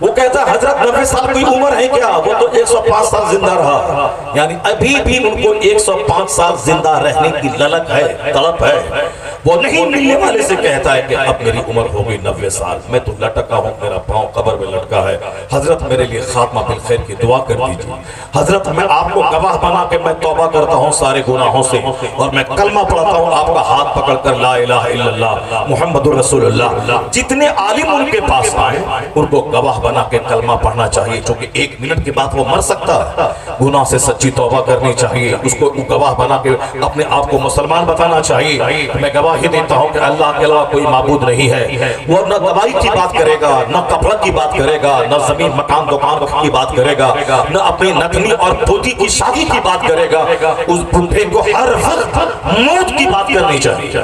وہ کہتا ہے حضرت 90 سال کوئی عمر ہے کیا؟ وہ تو 105 سال زندہ رہا، یعنی ابھی بھی ان کو 105 سال زندہ رہنے کی للک ہے، طلب ہے۔ وہ نہیں ملنے والے سے کہتا ہے کہ اب میری عمر ہو گئی 90 سال، میں تو لٹکا ہوں، میرا پاؤں قبر میں لٹکا ہے، حضرت میرے لیے خاتمہ بالخیر کی دعا کر دیجیے۔ حضرت میں آپ کو گواہ بنا کے میں توبہ کرتا ہوں سارے گناہوں سے، اور میں کلمہ پڑھتا ہوں آپ کا ہاتھ پکڑ کر لا الہ الا اللہ محمد رسول اللہ۔ جتنے عالم ان کے پاس آئے ان کو گواہ بنا کے کلمہ پڑھنا چاہیے، چونکہ 1 منٹ کے بعد وہ مر سکتا ہے۔ گناہ سے سچی توبہ کرنی چاہیے، اس کو گواہ بنا کے اپنے آپ کو مسلمان بتانا چاہیے۔ میں گواہی دیتا ہوں کہ اللہ کے علاوہ کوئی معبود نہیں ہے۔ وہ نہ دوائی کی بات کرے گا، نہ کپڑا کی بات کرے گا، نہ زمین مکان دکان کی بات کرے گا، نہ اپنی نتنی اور پوتی کی شادی کی بات کرے گا۔ اس بڈھے کو ہر وقت موت کی بات کرنی چاہیے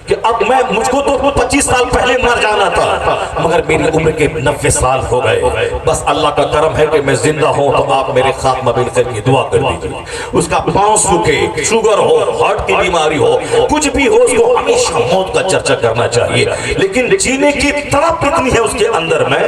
کہ اب مجھ کو تو 25 سال پہلے مر جانا تھا، مگر میری عمر کے 90 سال ہو گئے، بس اللہ کا کرم ہے کہ میں زندہ ہوں، تو آپ میرے خاتمہ بالخیر کی دعا کر دیجیے۔ اس کا پاؤں سوکھے، شوگر ہو، ہارٹ کی بیماری ہو، کچھ بھی ہو، اس کو ہمیشہ موت کا چرچا کرنا چاہیے، لیکن جینے کی تڑپ اتنی ہے اس کے اندر میں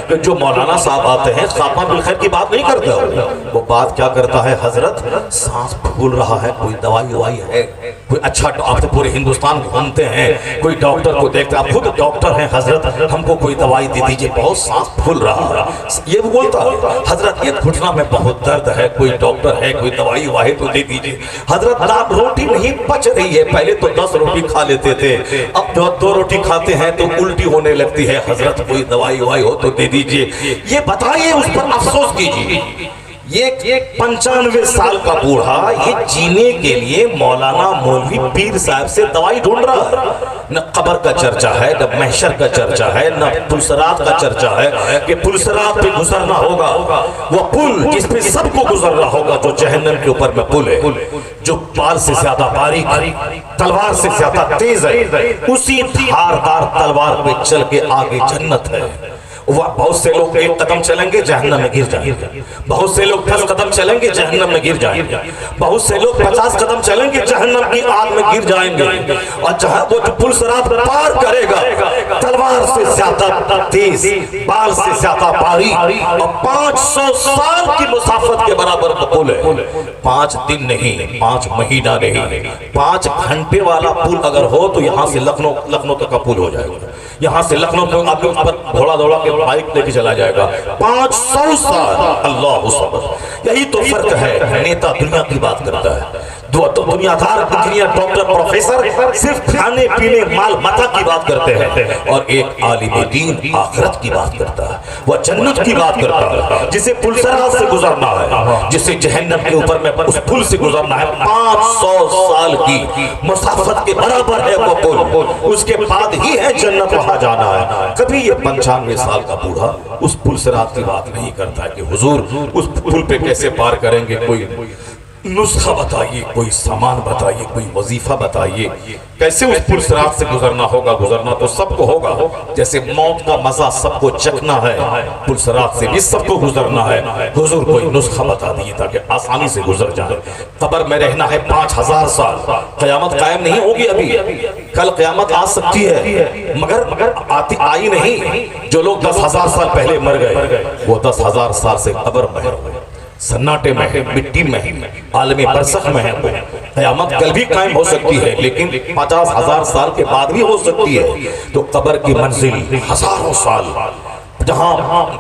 کہ جو مولانا صاحب آتے ہیں خاتمہ بالخیر کی بات نہیں کرتا، وہ بات کیا کرتا ہے؟ حضرت سانس پھول رہا ہے، کوئی دوائی وائی ہے، کوئی اچھا آپ تو پورے ہندوستان گھومتے ہیں، کوئی ڈاکٹر کو دیکھتے ہیں، آپ خود ڈاکٹر ہیں، حضرت ہم کو کوئی دوائی دے دیجئے، بہت سانس پھول رہا ہے۔ یہ بولتا ہے حضرت یہ گھٹنا میں بہت درد ہے، کوئی ڈاکٹر ہے، کوئی دوائی واحد تو دے دیجئے۔ حضرت آپ روٹی نہیں پچ رہی ہے، پہلے تو 10 روٹی کھا لیتے تھے، اب جو 2 روٹی کھاتے ہیں تو الٹی ہونے لگتی ہے، حضرت کوئی دوائی وائی ہو تو دے دیجئے۔ یہ بتائیے، اس پر افسوس کیجئے۔ یہ 95 سال کا بوڑھا یہ جینے کے لیے مولانا مولوی پیر صاحب سے دوائی ڈھونڈ رہا ہے۔ نہ قبر کا چرچا ہے، نہ محشر کا چرچا ہے، نہ پلسرات کا چرچا ہے کہ پلسرات پہ گزرنا ہوگا، وہ پل جس پہ سب کو گزرنا ہوگا، جو جہنم کے اوپر میں پل ہے، جو بال سے زیادہ باریک، تلوار سے زیادہ تیز ہے، اسی دھاردار تلوار پہ چل کے آگے جنت ہے۔ بہت سے لوگ 1 قدم چلیں گے جہنم میں گر جائیں گے، بہت سے لوگ 10 قدم چلیں گے جہنم میں گر جائیں گے، بہت سے لوگ 50 قدم چلیں گے جہنم کی آگ میں گر جائیں گے، اور جہاں وہ جو پل صراط پار کرے گا تلوار سے زیادہ تیز، بال سے زیادہ باریک، اور 500 سال کی مسافت کے برابر پل ہے۔ 5 دن نہیں، 5 مہینہ نہیں، 5 گھنٹے والا پل اگر ہو تو یہاں سے لکھنؤ تک کا پل ہو جائے گا، یہاں سے لکھنؤ کو آپ گھوڑا دوڑا کے بائک لے کے چلا جائے گا۔ 500 سال، اللہ صبر۔ یہی تو فرق ہے، نیتا دنیا کی بات کرتا ہے، دنیا دار انجینئر ڈاکٹر پروفیسر صرف کھانے پینے مال متا کی بات کرتے ہیں، اور ایک عالم دین آخرت کی بات کرتا ہے، وہ جنت کی بات کرتا ہے، جسے پل صراط سے گزرنا ہے، جسے جہنم کے اوپر میں اس پل سے گزرنا ہے۔ 500 سال کی مسافت کے برابر ہے وہ پل، اس کے بعد ہی ہے جنت وہاں جانا ہے۔ کبھی یہ 95 سال کا بوڑھا اس پل صراط کی بات نہیں کرتا ہے کہ حضور اس پل پہ کیسے پار کریں گے، کوئی نسخہ بتائیے، کوئی سامان بتائیے، کوئی وظیفہ بتائیے، کیسے اس پل صراط سے گزرنا ہوگا۔ گزرنا تو سب کو ہوگا، جیسے موت کا مزہ سب کو چکھنا ہے، پل صراط سے بھی سب کو گزرنا ہے۔ حضور کوئی نسخہ بتا دیئے تاکہ آسانی سے گزر جائے۔ قبر میں رہنا ہے 5000 سال، قیامت قائم نہیں ہوگی ابھی، کل قیامت آ سکتی ہے، مگر آئی نہیں۔ جو لوگ 10,000 سال پہلے مر گئے وہ 10,000 سال سے قبر میں سناٹے میں ہے، مٹی میں ہے، عالم برزخ میں ہے وہ۔ قیامت کل بھی قائم ہو سکتی ہے لیکن 50,000 سال کے بعد بھی ہو سکتی ہے۔ تو قبر کی منزل ہزاروں سال، جہاں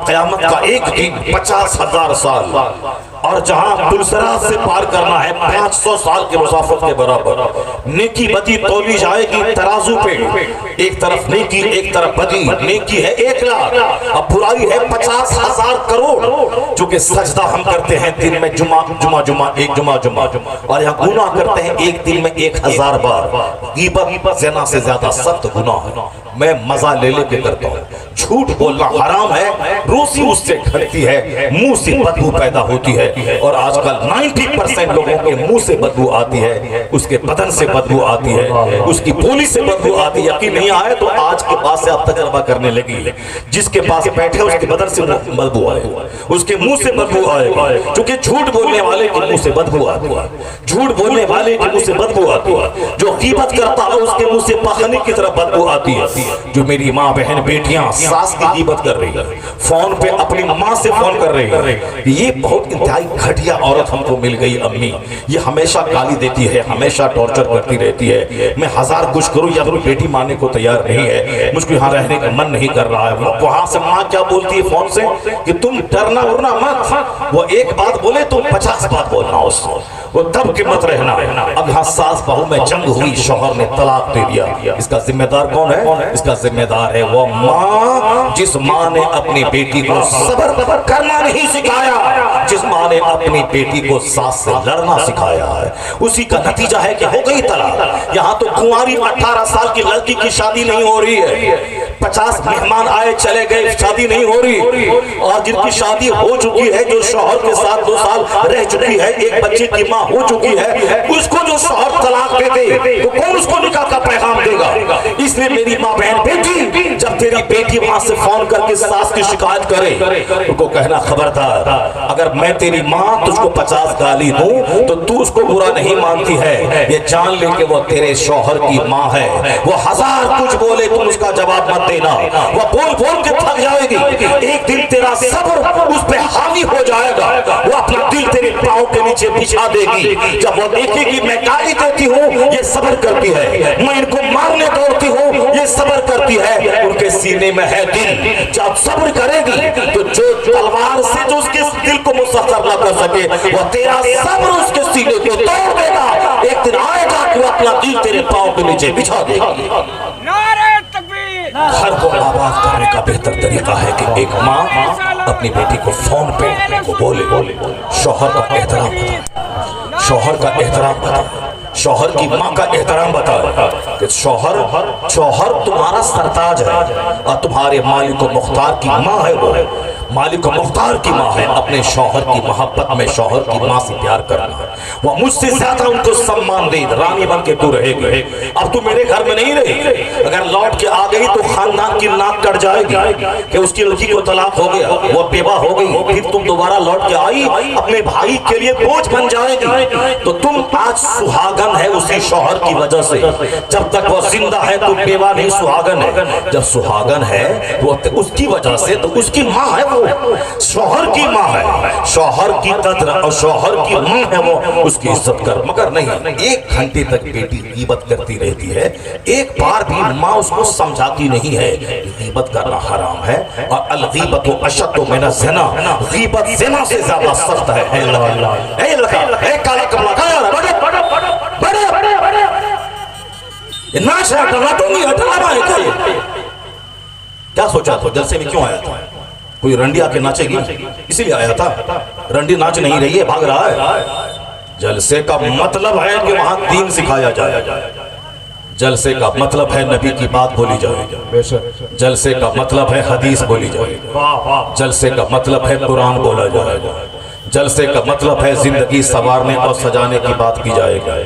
قیامت کا ایک دن 50,000 سال، اور جہاں پلسرات سے پار کرنا ہے 500 سال کے مسافت کے برابر۔ نیکی بدی تولی جائے گی ترازو پہ، ایک طرف نیکی ایک طرف بدی، نیکی ہے 1,00,000 اب برائی ہے 50,000 کروڑ، چونکہ سجدہ ہم کرتے ہیں دن میں جمعہ ایک جمعہ، اور یہاں گناہ کرتے ہیں ایک دن میں 1,000 بار۔ غیبت زنا سے زیادہ سخت گناہ ہے، میں مزہ لے کے کرتا ہوں۔ جھوٹ بولنا حرام ہے، روسی اس سے گھٹتی ہے، منہ سے بدبو پیدا ہوتی ہے، اور آج کل 90% لوگوں کے منہ سے بدبو آتی ہے، اس کے بدن سے بدبو آتی ہے، اس کی بولی سے بدبو آتی ہے۔ یقین نہیں آئے تو آج کے پاس سے آپ تجربہ کرنے لگی، جس کے پاس بیٹھے اس کے بدن سے بدبو آئے، اس کے منہ سے بدبو آئے، چونکہ جھوٹ بولنے والے کے منہ سے بدبو آتی ہے، جھوٹ بولنے والے کے منہ سے بدبو آتی ہے، جو غیبت کرتا ہے اس کے منہ سے پاخنی کی طرف بدبو آتی ہے۔ جو میری ماں بہن بیٹیاں ساس کی غیبت کر رہی ہے، فون پہ اپنی ماں سے فون کر رہی ہے، یہ بہت انتہائی گھٹیا عورت ہم کو مل گئی امی، یہ ہمیشہ گالی دیتی ہے، ہمیشہ ٹارچر کرتی رہتی ہے، میں ہزار کچھ کروں یا پھر بیٹی ماننے کو تیار نہیں ہے، مجھ کو یہاں رہنے کا من نہیں کر رہا ہے۔ وہاں سے ماں کیا بولتی ہے فون سے کہ تم ڈرنا ورنا مت، وہ ایک بات بولے تو 50 بات بولنا اس کو، وہ دب کے مت رہنا۔ اب یہاں ساس بہو میں جنگ ہوئی، شوہر نے طلاق دے دیا، اس کا ذمہ دار کون ہے؟ اس کا ذمہ دار ہے وہ ماں جس ماں نے اپنی بیٹی کو صبر کرنا نہیں سکھایا، جس ماں نے اپنی بیٹی کو ساس سے لڑنا سکھایا ہے، اسی کا نتیجہ ہے کہ ہو گئی طلاق۔ یہاں تو کنواری 18 سال کی لڑکی کی شادی نہیں ہو رہی ہے، 50 مہمان آئے چلے گئے، شادی نہیں ہو رہی، اور جن کی شادی ہو چکی ہے، جو شوہر کے ساتھ 2 سال رہ چکی ہے، ایک بچے کی ماں ہو چکی ہے، اس کو جو شوہر طلاق دے دے تو کون اس کو نکاح کا پیغام دے گا؟ اس لیے میری ماں بہن بیٹی، جب تیری بیٹی وہاں سے فون کر کے ساس کی شکایت کرے تو کو کہنا خبردار، اگر میں تیری ماں تجھ کو 50 گالی دوں تو تو اس کو برا نہیں مانتی ہے، یہ جان لے کہ وہ تیرے شوہر کی ماں ہے، وہ ہزار کچھ بولے تم اس کا جواب مت دینا، وہ بول بول کے تھک جائے گی، ایک دن تیرا صبر اس پہ حاوی ہو جائے گا، وہ اپنا دل تیرے پاؤں کے نیچے بچھا دے گی، جب وہ دیکھے گی میں گالی دیتی ہوں یہ صبر کرتی ہے، میں ان کو مارنے دوڑتی ہوں یہ صبر کرتی ہے، ان کے سینے میں ہے دل، جب صبر کرے گی تو جو تلوار سے جو اس کے دل کو مسخر نہ کر سکے وہ تیرا صبر اس کے سینے کو توڑ دے گا، ایک دن آئے گا کہ وہ اپنا دل تیرے پاؤں کے نیچے بچھا دے گا۔ نعرہ تکبیر! گھر کو آباد کرنے کا بہتر طریقہ ہے کہ ایک ماں اپنی بیٹی کو فون پہ بولے، شوہر کا احترام بتائے، شوہر کا احترام بتائے، شوہر کی ماں کا احترام بتائے کہ شوہر تمہارا سرتاج ہے اور تمہارے مالک و مختار کی ماں ہے، وہ مالک و مختار کی ماں ہے، اپنے شوہر کی محبت میں شوہر کی ماں سے پیار کرنا ہے، وہ مجھ سے زیادہ ان کو سمان دے، رانی بن کے تو رہے گی، اب تو میرے گھر میں نہیں رہی، اگر لوٹ کے آ گئی تو خاندان کی ناک کٹ جائے گی کہ اس کی لڑکی کو طلاق ہو گیا، وہ بیوہ ہو گئی، پھر تم دوبارہ لوٹ کے آئی اپنے بھائی کے لیے بوجھ بن جائے گی، تو تم آج سہاگن ہے اسی شوہر کی وجہ سے، جب تک وہ زندہ ہے تو بیوہ نہیں سہاگن ہے، جب سہاگن ہے وہ اس کی وجہ سے تو اس کی ماں ہے، وہ شوہر کی ماں ہے، شوہر کی قدر اور شوہر کی ماں ہے، وہ اس کی عزت کر، مگر نہیں 1 گھنٹے تک بیٹی غیبت کرتی رہتی ہے، ایک بار بھی ماں اس کو سمجھاتی نہیں ہے غیبت کرنا حرام ہے، اور الغیبت اشد من الزنا، غیبت زنا سے زیادہ سخت ہے۔ اے اللہ اے اللہ اے کالا کملا کھایا بڑے یہ ناچ ہے، ٹناٹوں گی ہٹنا ہے کیا سوچا تھا؟ جلسے میں کیوں آیا تھا؟ کوئی رنڈی آ کے ناچے گی اسی لیے آیا تھا؟ رنڈی ناچ نہیں رہی ہے، بھاگ رہا ہے۔ جلسے کا مطلب ہے کہ وہاں دین سکھایا جائے، جلسے کا مطلب ہے نبی کی بات بولی جائے، جلسے کا مطلب ہے حدیث بولی جائے، جلسے کا مطلب ہے قرآن بولا جائے، جلسے کا مطلب ہے زندگی سنوارنے اور سجانے کی بات کی جائے گا،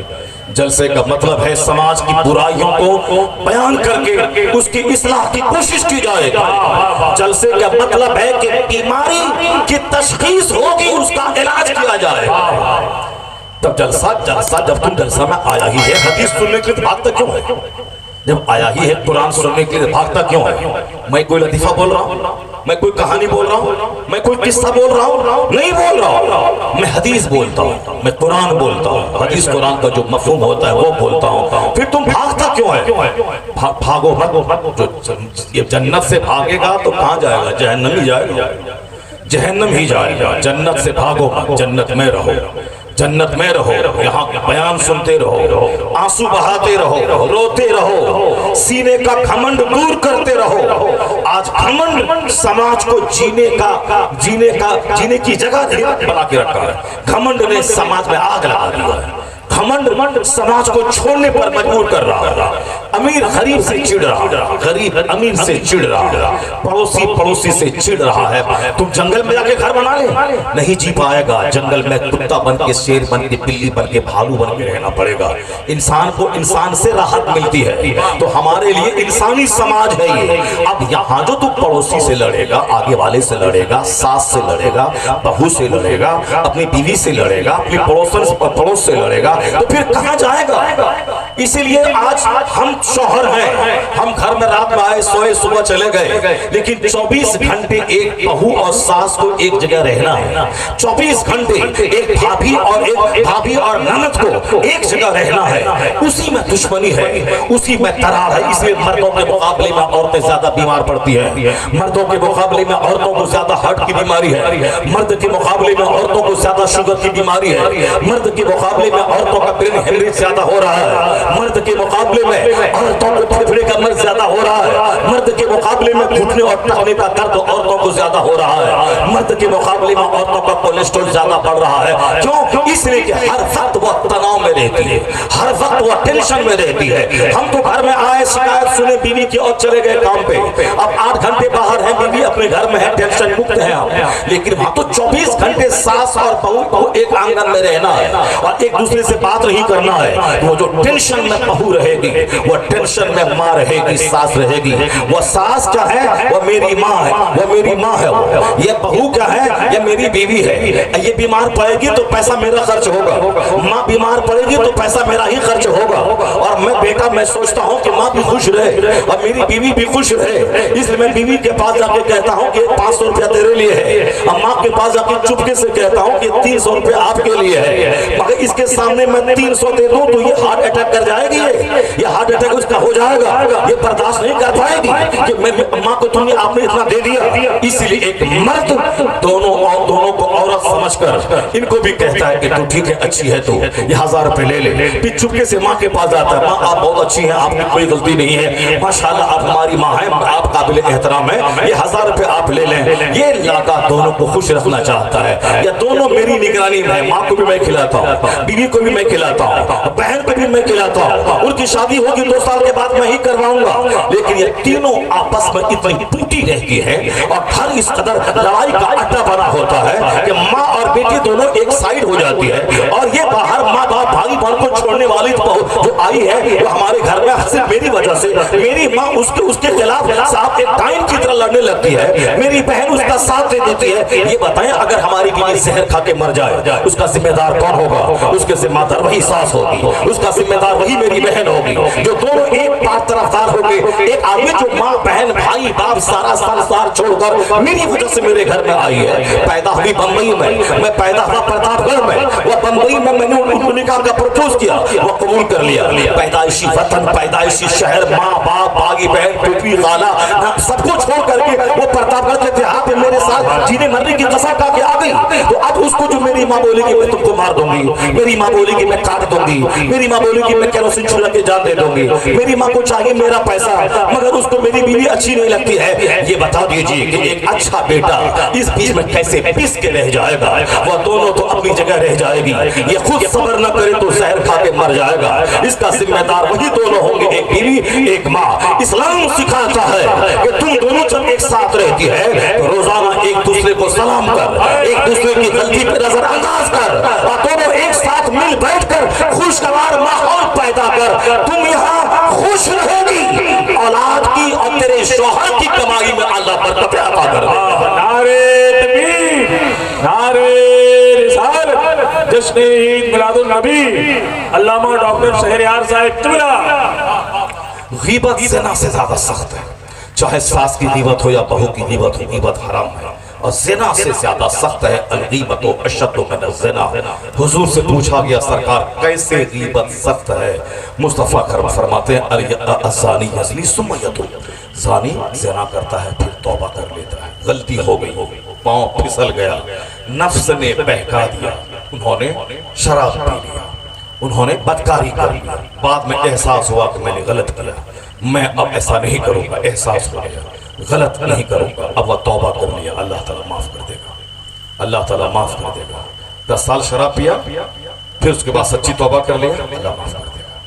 جلسے کا مطلب ہے سماج کی برائیوں کو بیان کر کے اس کی اصلاح کی کوشش کی جائے گا، جلسے کا مطلب ہے کہ بیماری کی تشخیص ہوگی اس کا علاج کیا جائے گا۔ تب جلسہ جب تم جلسہ میں آیا ہی ہے حدیث سننے کے لیے بھاگتا کیوں ہے؟ جب آیا ہی ہے قرآن سننے کے لیے بھاگتا کیوں ہے؟ میں کوئی لطیفہ بول رہا ہوں؟ میں کوئی کہانی بول رہا ہوں، میں کوئی قصہ بول رہا ہوں، نہیں بول رہا ہوں، میں حدیث بولتا ہوں، میں قرآن بولتا ہوں، حدیث قرآن کا جو مفہوم ہوتا ہے وہ بولتا ہوں۔ پھر تم بھاگتا کیوں ہے؟ بھاگو مت، جو یہ جنت سے بھاگے گا تو کہاں جائے گا؟ جہنم ہی جائے گا، جہنم ہی جائے گا۔ جنت سے بھاگو مت، جنت میں رہو، جنت میں رہو، یہاں بیان سنتے رہو، آنسو بہاتے رہو، روتے رہو، سینے کا گھمنڈ دور کرتے رہو۔ آج گھمنڈ سماج کو جینے کی جگہ بنا کے رکھا ہے۔ گھمنڈ نے سماج میں آگ لگا دیا ہے، گھمنڈ سماج کو چھوڑنے پر مجبور کر رہا ہے۔ امیر غریب سے چڑ رہا، غریب امیر سے چڑ رہا، پڑوسی پڑوسی سے چڑ رہا ہے۔ تم جنگل میں جا کے گھر بنا لے، نہیں جی پائے گا۔ جنگل میں کتا بن کے، شیر بن کے، بلی بن کے، بھالو بن کے رہنا پڑے گا۔ انسان کو انسان سے راحت ملتی ہے، تو ہمارے لیے انسانی سماج ہے یہ۔ اب یہاں جو تو پڑوسی سے لڑے گا، آگے والے سے لڑے گا، ساس سے لڑے گا، بہو سے لڑے گا، اپنی بیوی سے لڑے گا، اپنی پڑوس سے لڑے گا، تو پھر کہاں جائے گا؟ اسی لیے آج ہم شوہر ہیں، ہم گھر میں رات میں آئے، سوئے، صبح چلے گئے، لیکن 24 گھنٹے ایک بہو اور ساس کو ایک جگہ رہنا ہے۔ 24 گھنٹے ایک بھابھی اور نند کو ایک جگہ رہنا ہے۔ اسی میں دشمنی ہے، اسی میں ترار ہے۔ اس لیے مردوں کے مقابلے میں عورتیں زیادہ بیمار پڑتی ہیں، مردوں کے مقابلے میں عورتوں کو زیادہ ہارٹ کی بیماری ہے، مرد کے مقابلے میں عورتوں کو زیادہ شوگر کی بیماری ہے، مرد کے مقابلے میں عورتوں کا برین ہیمریج زیادہ ہو رہا ہے، مرد کے مقابلے میں عورتوں کو پھیپھڑے کا مرض زیادہ ہو رہا ہے، مرد کے مقابلے میں گھٹنے اور ٹخنے کا درد عورتوں کو زیادہ ہو رہا ہے، مرد کے مقابلے میں عورتوں کا کولیسٹرول زیادہ بڑھ رہا ہے۔ کیوں؟ اس لیے کہ ہر وقت وہ تناؤ میں رہتی ہے، ہر وقت وہ ٹینشن میں رہتی ہے۔ ہم تو گھر میں آئے، شکایت سنے بیوی کی اور چلے گئے کام پہ، اب 8 گھنٹے باہر ہیں، بیوی اپنے گھر میں ہے، ٹینشن مکت ہے ہم، لیکن وہاں تو 24 گھنٹے ساس اور بہو ایک آنگن میں رہنا ہے اور ایک دوسرے سے بات نہیں کرنا ہے۔ وہ جو ٹینشن میں بہو رہے گی، وہ ٹینشن میں ماں رہے گی، ساس رہے گی۔ وہ ساس کیا ہے؟ وہ میری ماں ہے، وہ میری ماں ہے۔ یہ بہو کیا ہے؟ یہ میری بیوی ہے۔ یہ بیمار پڑے گی تو پیسہ میرا خرچ ہوگا، ماں بیمار پڑے گی تو پیسہ میرا ہی خرچ ہوگا، اور میں بیٹا میں سوچتا ہوں کہ ماں بھی خوش رہے اور میری بیوی بھی خوش رہے، اس لیے میں بیوی کے پاس جا کے کہتا ہوں کہ 500 روپیہ تیرے لیے ہے، اور ماں کے پاس جا کے چپکے سے کہتا ہوں کہ 300 روپیہ آپ کے لیے ہے، مگر اس کے سامنے میں 300 دے دوں تو یہ ہارٹ اٹیک کر جائے گی، یہ ہارٹ اٹیک اس کا ہو جائے گا، یہ برداشت نہیں کر پائے گی کہ میں ماں کو تم نے آپ نے اتنا دے دیا۔ اس لیے ایک مرد دونوں کو عورت سمجھ کر ان کو بھی کہتا ہے کہ تو ٹھیک ہے، اچھی ہے تو یہ 1000 روپے لے لے، پھر چپکے سے ماں کے پاس جاتا ہے، ماں آپ بہت اچھی ہیں، آپ کی کوئی غلطی نہیں ہے، ماشاءاللہ آپ ہماری ماں ہیں، آپ قابل احترام ہیں، یہ 1000 روپے آپ لے لیں۔ یہ لڑکا دونوں کو خوش رکھنا چاہتا ہے، یا دونوں میری نگرانی میں، ماں کو بھی میں کھلاتا ہوں، بیوی کو بھی میں کھلاتا ہوں، بہن کو بھی میں کھلاتا ہوں، ان کی شادی ہوگی 2 سال کے بعد میں ہی کرواؤں گا، لیکن یہ تینوں آپس میں اتنی ٹوٹی رہتی ہے اور گھر اس قدر لڑائی کا اڈا بنا ہوتا ہے کہ ماں اور بیٹی دونوں ایک سائیڈ ہو جاتی ہے، اور یہ باہر ماں باپ بھائی بہن کو چھوڑنے والی جو آئی ہے وہ ہمارے گھر میں صرف میری وجہ سے، میری ماں اس کے خلاف صاحب ایک ٹائم کی طرح لڑنے لگتی ہے، میری بہن اس کا ساتھ دے دیتی ہے۔ یہ بتائیں اگر ہماری بیوی زہر کھا کے مر جائے اس کا ذمہ دار کون ہوگا؟ اس کے ذمہ دار وہی ساس ہوگی، اس کا ذمہ دار وہی میری بہن ہوگی، جو دونوں ایک پاس طرفدار ہو گئے۔ ایک آدمی جو ماں بہن بھائی باپ سارا سنسار چھوڑ کر میری وجہ سے میرے گھر میں آئی ہے، پیدا ہوئی بمبئی میں پیدا ہوا پرتاپ گڑھ میں، وہ بمبئی میں نے ان کو نکاح کا پروپوز کیا، وہ قبول کر لیا، پیدائشی وطن، پیدائشی شہر، ماں باپ بھائی بہن ٹوپی غالا سب کو چھوڑ کر کے وہ پرتاپ گڑھ کے دیہات میں میرے ساتھ جینے مرنے کی قسم کھا کے آ گئی۔ تو اب اس کو جو میری ماں بولے گی میں تم کو مار دوں گی، میری ماں بولے گی میں کاٹ دوں گی، میری ماں بولے گی میں کیروسین چھڑک کے جان دے دوں گی، میری ماں کو چاہیے میرا پیسہ، مگر اس کو میری بیوی اچھی نہیں لگتی ہے۔ یہ بتا دیجئے کہ ایک اچھا بیٹا اس بیچ میں کیسے پس کے رہ جائے گا؟ وہ دونوں تو اپنی جگہ رہ جائے گی، یہ خود صبر نہ کرے تو زہر کھا کے مر جائے گا، اس کا ذمہ دار وہی دونوں ہوں گے، ایک بیوی ایک ماں۔ اسلام سکھاتا ہے کہ تم دونوں جب ایک ساتھ رہتی ہے روزانہ ایک دوسرے کو سلام کر، ایک دوسرے کی غلطی پہ نظر انداز کر، اور دونوں ایک ساتھ مل بیٹھ کر خوشگوار ماحول پیدا کر، تم یہاں خوش رہے گی، اولاد کی اور تیرے شوہر کی کمائی میں اللہ برکت عطا کر دے گا۔ نعرے تکبیر، نعرے رسالت، جشن عید میلاد النبی، علامہ ڈاکٹر شہریار صاحب قبلہ۔ غیبت زنا سے زیادہ سخت ہے، چاہے ساس کی غیبت ہو یا بہو کی غیبت ہو، غیبت حرام ہے اور زنا سے زیادہ سخت ہے الغیبت اشد من الزنا۔ حضور سے پوچھا گیا سرکار کیسے غیبت سخت ہے؟ مصطفیٰ کرم فرماتے ہیں الزانی یزنی ثم یتوب، زانی زنا کرتا ہے پھر توبہ کر لیتا ہے۔ غلطی ہو گئی، پاؤں پھسل گیا، نفس نے بہکا دیا، انہوں نے شراب پی لیا، انہوں نے بدکاری کر لیا، بعد میں احساس ہوا کہ میں نے غلط کیا، میں اب ایسا نہیں کروں گا، احساس ہو گیا غلط نہیں کروں گا، اب وہ توبہ کر لیا، اللہ تعالیٰ معاف کر دے گا، اللہ تعالیٰ معاف کر دے گا۔ 10 سال شراب پیا پھر اس کے بعد سچی توبہ کر لیا، اللہ معاف کر دے گا۔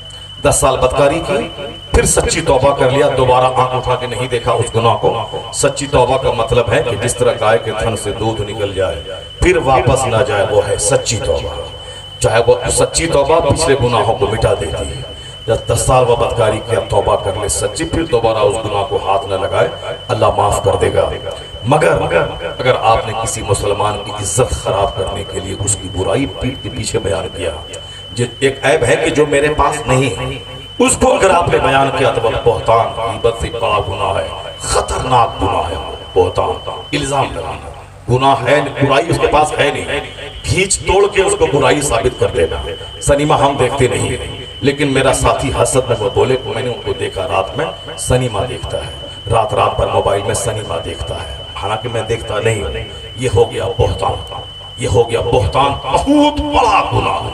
10 سال بدکاری کی پھر سچی توبہ کر لیا، دوبارہ آنکھ اٹھا کے نہیں دیکھا اس گناہ کو۔ سچی توبہ کا مطلب ہے کہ جس طرح گائے کے تھن سے دودھ نکل جائے پھر واپس نہ جائے، وہ ہے سچی توبہ۔ چاہے وہ سچی توبہ پچھلے گناہوں کو مٹا دیتی ہے۔ جب 10 سال وہ بدکاری کیا توبہ کر لے سچی، پھر دوبارہ اس گناہ کو ہاتھ نہ لگائے، اللہ معاف کر دے گا۔ مگر اگر آپ نے کسی مسلمان کی عزت خراب کرنے کے لیے اس کی برائی پیٹ کے پیچھے بیان کیا، ایک عیب ہے کہ جو میرے پاس نہیں ہے اس کو اگر آپ نے بیان کیا تو وہ بہتان، غیبت سے بڑا گناہ ہے، خطرناک گناہ ہے۔ بہتان الزام لگانا گناہ ہے، برائی اس کے پاس ہے نہیں، کھینچ توڑ کے اس کو برائی ثابت کر دینا۔ سنیما ہم دیکھتے نہیں، لیکن میرا ساتھی حسد میں وہ بولے کہ میں نے ان کو دیکھا رات میں سنیما دیکھتا ہے، رات پر موبائل میں سنیما دیکھتا ہے، حالانکہ میں دیکھتا نہیں ہوں۔ یہ ہو گیا بہتان، یہ ہو گیا بہتان، بہت بڑا گناہ،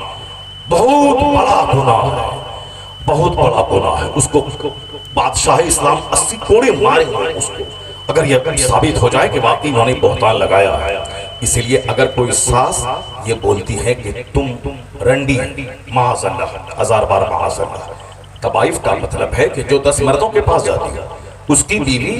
بہت بڑا گناہ ہے، بہت بڑا گناہ ہے۔ اس کو بادشاہ اسلام 80 کوڑے مارے گا اس کو اگر یہ ثابت ہو جائے کہ واقعی انہوں نے بہتان لگایا ہے۔ اسی لیے اگر کوئی ساس یہ بولتی ہے کہ تم رنڈی، معاذ اللہ، 1000 بار معاذ اللہ، طبائف کا مطلب ہے کہ جو 10 مردوں کے پاس جاتی ہے اس کی بیوی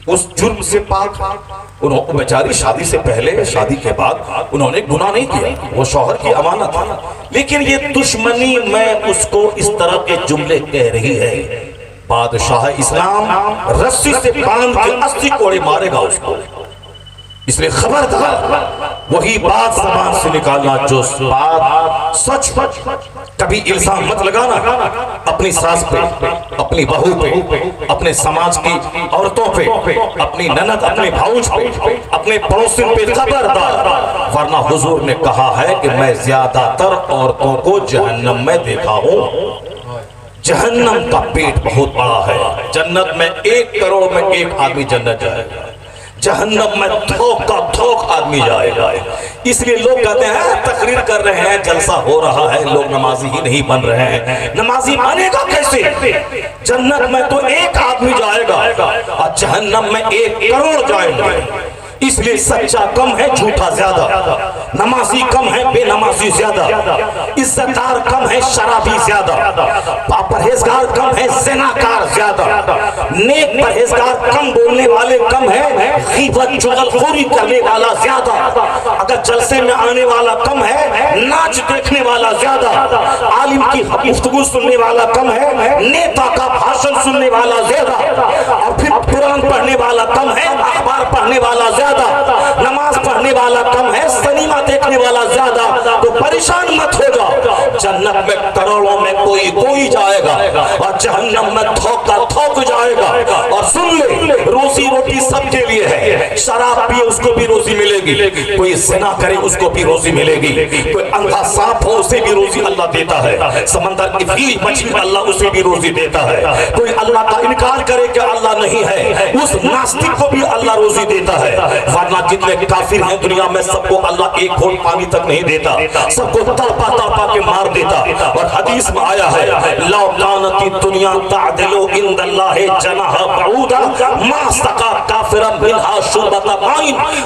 اس جرم سے پاک، انہوں بیچاری شادی سے پہلے شادی کے بعد انہوں نے گناہ نہیں کیا، وہ شوہر کی امانت ہے، لیکن یہ دشمنی میں اس کو اس طرح کے جملے کہہ رہی ہے، بادشاہ اسلام رسی سے باندھ کے 80 کوڑے مارے گا اس کو۔ اس لئے خبردار وہی بات زبان سے نکالنا جو بات سچ، کبھی الزام مت لگانا اپنی ساس پہ، اپنی بہو پہ، اپنے سماج کی عورتوں پہ، اپنی نند، اپنے بھاؤج پہ، اپنے پڑوسن پہ، خبردار، ورنہ حضور نے کہا ہے کہ میں زیادہ تر عورتوں کو جہنم میں دیکھا ہوں۔ جہنم کا پیٹ بہت بڑا ہے، جنت میں 1 کروڑ میں 1 آدمی جنت جائے گا، جہنم میں تھوک کا تھوک آدمی جائے گا۔ اس لیے لوگ کہتے ہیں تقریر کر رہے ہیں، جلسہ ہو رہا ہے، لوگ نمازی ہی نہیں بن رہے ہیں۔ نمازی بنے گا کیسے؟ جنت میں تو 1 آدمی جائے گا اور جہنم میں 1 کروڑ جائیں گے۔ اس لیے سچا کم ہے، جھوٹا زیادہ، نمازی کم ہے، بے نمازی زیادہ، عزتدار کم ہے، شرابی زیادہ، پرہیزگار کم ہے، زناکار زیادہ، نیک پرہیزگار کم، بولنے والے کم ہے، غیبت چغلخوری کرنے والا زیادہ، اگر جلسے میں آنے والا کم ہے، ناچ دیکھنے والا زیادہ، عالم کی گفتگو سننے والا کم ہے، نیتا کا بھاشن سننے والا زیادہ، اور پھر قرآن پڑھنے والا کم ہے، اخبار پڑھنے والا زیادہ، نماز پڑھنے والا کم ہے، سنیما دیکھنے والا زیادہ، تو پریشان مت ہوگا، جنت میں کروڑوں میں کوئی جائے گا اور جہنم میں تھوک کا تھوک جائے گا۔ اور سن لے، روزی روٹی سب کے لیے ہے، شراب پیے اس کو بھی روزی ملے گی، کوئی زنا کرے اس کو بھی روزی ملے گی، کوئی اندھا سانپ ہو اسے بھی روزی اللہ دیتا ہے، سمندر کی فیل مچھلی اللہ اسے بھی روزی دیتا ہے، کوئی اللہ کا انکار کرے کہ اللہ نہیں ہے اس ناستک کو بھی اللہ روزی دیتا ہے، ورنہ جتنے کافر ہیں دنیا میں سب کو اللہ 1 گھونٹ پانی تک نہیں دیتا، سب کو تڑپا تڑپا کے مار دیتا۔ اور حدیث میں آیا ہے لو کانت الدنیا تعدل عند اللہ جناح بعوضہ ما سقى کافرا منها شربۃ ماء،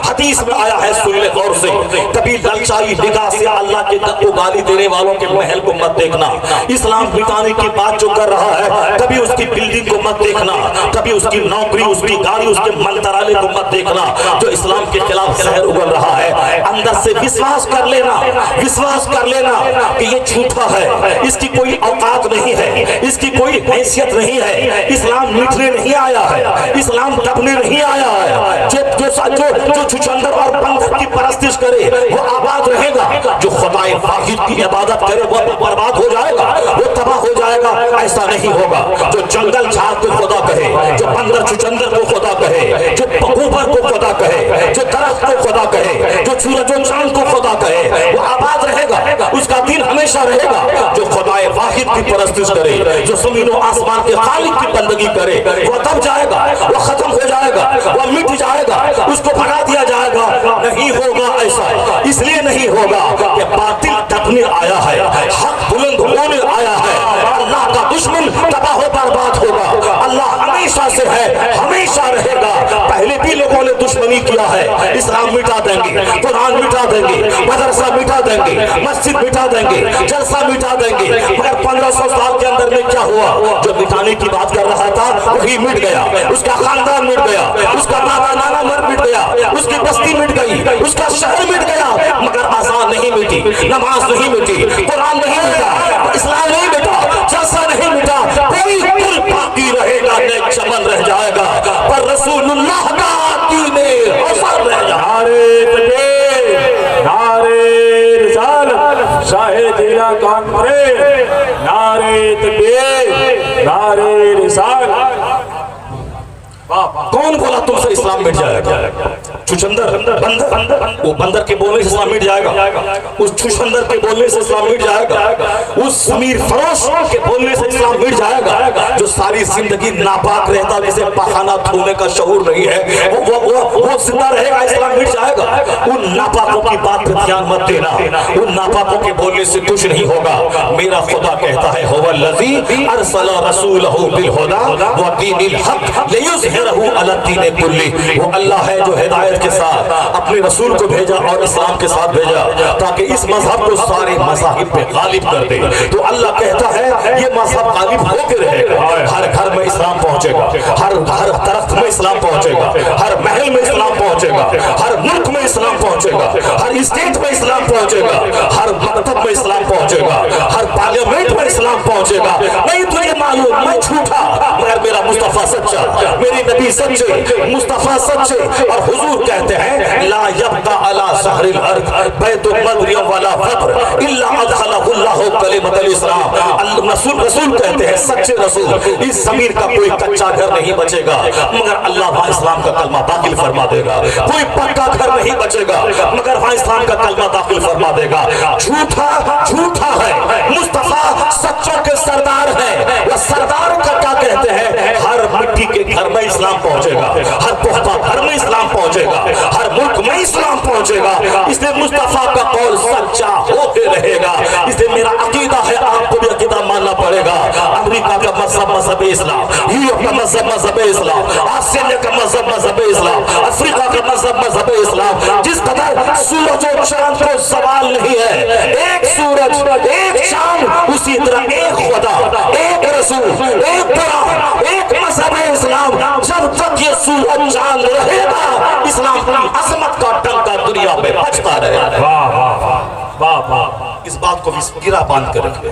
حدیث میں آیا ہے، سن لے غور سے، کبھی للچائی نگاہ سے اللہ کے کو گالی دینے والوں کے محل کو مت دیکھنا، اسلام مٹانے کی بات جو کر رہا ہے کبھی اس کی بلڈنگ کو مت دیکھنا، کبھی اس کی نوکری، اس کی گاڑی، اس کے منترالے کو مت دیکھنا جو اسلام کے خلاف زہر اگل رہا ہے۔ اندر سے وشواس کر لینا کہ یہ جھوٹا ہے، اس کی کوئی اوقات نہیں ہے، اس کی کوئی حیثیت نہیں ہے، اسلام مٹنے نہیں آیا ہے، اسلام دبنے نہیں آیا ہے، جو چھچندر اور بندر کی پرستش کرے وہ آباد رہے گا، جو خدائے واحد کی عبادت کرے وہ برباد ہو جائے گا، وہ تباہ ہو جائے گا، ایسا نہیں ہوگا۔ جو جنگل جھاڑ کو خدا کہے، جو بندر چچندر کو خدا کہے، جو پکوبر کو خدا کہے، جو درخت کو خدا کہے، جو سورج و چاند کو خدا کہے، وہ آباد رہے گا، اس کا دین ہمیشہ رہے گا۔ جو خدائے واحد کی پرستش کرے، جو زمین و آسمان کے خالق کی بندگی کرے، وہ دب جائے گا، وہ ختم ہو جائے گا، وہ مٹ جائے گا، اس کو بھگا دیا جائے گا۔ نہیں ہوگا ایسا، اس لیے نہیں ہوگا کہ باطل دبنے آیا ہے، حق بلند ہونے آیا ہے۔ اللہ کا دشمن تباہ و برباد ہوگا، اللہ ہمیشہ سے ہے، ہمیشہ رہے گا۔ پہلے بھی لوگوں نے دشمنی کیا ہے، اسلام مٹا دیں گے، قرآن مٹا دیں گے، مدرسہ مٹا دیں گے، مسجد مٹا دیں گے، جلسہ مٹا دیں گے، مگر 1500 سال کے اندر میں کیا ہوا؟ جو مٹانے کی بات کر رہا تھا وہی مٹ گیا، اس کا خاندان مٹ گیا، اس کا دادا نانا مٹ گیا، اس کی بستی مٹ گئی، اس کا شہر مٹ گیا، مگر آزان نہیں مٹی، نماز نہیں مٹی، قرآن نہیں مٹا، اسلام نہیں مٹا، جلسہ نہیں مٹا، کوئی دل باقی رہے گا، نیک چمن رہ جائے گا، پر رسول اللہ کا دین حسن رہ جائے گا۔ نعرے تکبیر، نعرے رسالت، شاہد الہ کانفرنس، نعرے تکبیر، نعرے رسالت۔ کون بولا تم سے اسلام مٹ جائے گا؟ چچندر، بندر، وہ بندر کے بولنے سے اسلام مٹ جائے گا، اس چچندر کے بولنے سے اسلام مٹ جائے گا، اس ضمیر فروش کے بولنے سے اسلام مٹ جائے گا، جو ساری زندگی ناپاک رہتا جسے پخانہ دھونے کا شعور نہیں ہے، وہ زندہ رہے گا، اسلام مٹ جائے گا۔ ان ناپاکوں کی بات پہ دھیان مت دینا، ان ناپاکوں کے بولنے سے کچھ نہیں ہوگا۔ میرا خدا کہتا ہے هو الذی ارسل رسولہ بالہدی ودین الحق لیظہرہ علی الدین کلہ۔ وہ اللہ ہے جو ہدایت کے ساتھ اپنے رسول کو بھیجا اور اسلام کے ساتھ بھیجا تاکہ اس مذہب کو سارے مذاہب پہ غالب کر دے۔ تو اللہ کہتا ہے یہ مذہب غالب ہو کے رہے گا، ہر گھر میں اسلام پہنچے گا، ہر درخت میں اسلام پہنچے گا، ہر محل میں اسلام پہنچے گا، ہر ملک میں اسلام پہنچے گا، ہر اسٹیٹ میں اسلام پہنچے گا، ہر مکتب میں اسلام پہنچے گا، ہر پارلیمنٹ میں اسلام پہنچے گا۔ نہیں تجھے معلوم میں جھوٹا مگر میرا مصطفیٰ سچا، میری نبی سچے، مصطفیٰ سچے، اور حضور کہتے ہیں لا یبقى على ظہر الارض بیت مدر ولا فقر الا ادخلہ اللہ کلمۃ الاسلام۔ رسول کہتے ہیں سچے رسول، اس زمین کا کوئی کچا گھر نہیں بچے گا مگر اللہ وہاں اسلام کا کلمہ داخل فرما دے گا، کوئی پکا گھر نہیں بچے گا مگر وہاں اسلام کا کلمہ داخل فرما دے گا۔ جھوٹا جھوٹا ہے، مصطفیٰ سچوں کے سردار ہے، وہ سرداروں کا کیا کہتے ہیں؟ ہر مٹی کے گھر میں اسلام پہنچے گا، ہر پختہ گھر میں اسلام پہنچے گا، ہر ملک میں اسلام پہنچے گا۔ اس لیے مصطفیٰ کا قول سچا ہو کے رہے گا۔ اس لیے میرا عقیدہ ہے آپ کو بھی عقیدہ ماننا پڑے گا۔ امریکہ کا مذہب مذہب اسلام، یورپ کا مذہب مذہب اسلام، آسٹریلیا کا مذہب مذہب اسلام، افریقہ کا مذہب مذہب اسلام۔ جس قدر سورج و چاند کو زوال نہیں ہے، ایک سورج ایک چاند، اسی طرح ایک خدا، ایک رسول، ایک قرآن، ایک مذہب اسلام۔ جب تک یہ سورج چاند رہے گا اسلام کی عظمت کا ڈنکا دنیا میں بجتا رہے گا۔ واہ واہ واہ واہ۔ اس بات کو بھی گرا باندھ کر رکھے،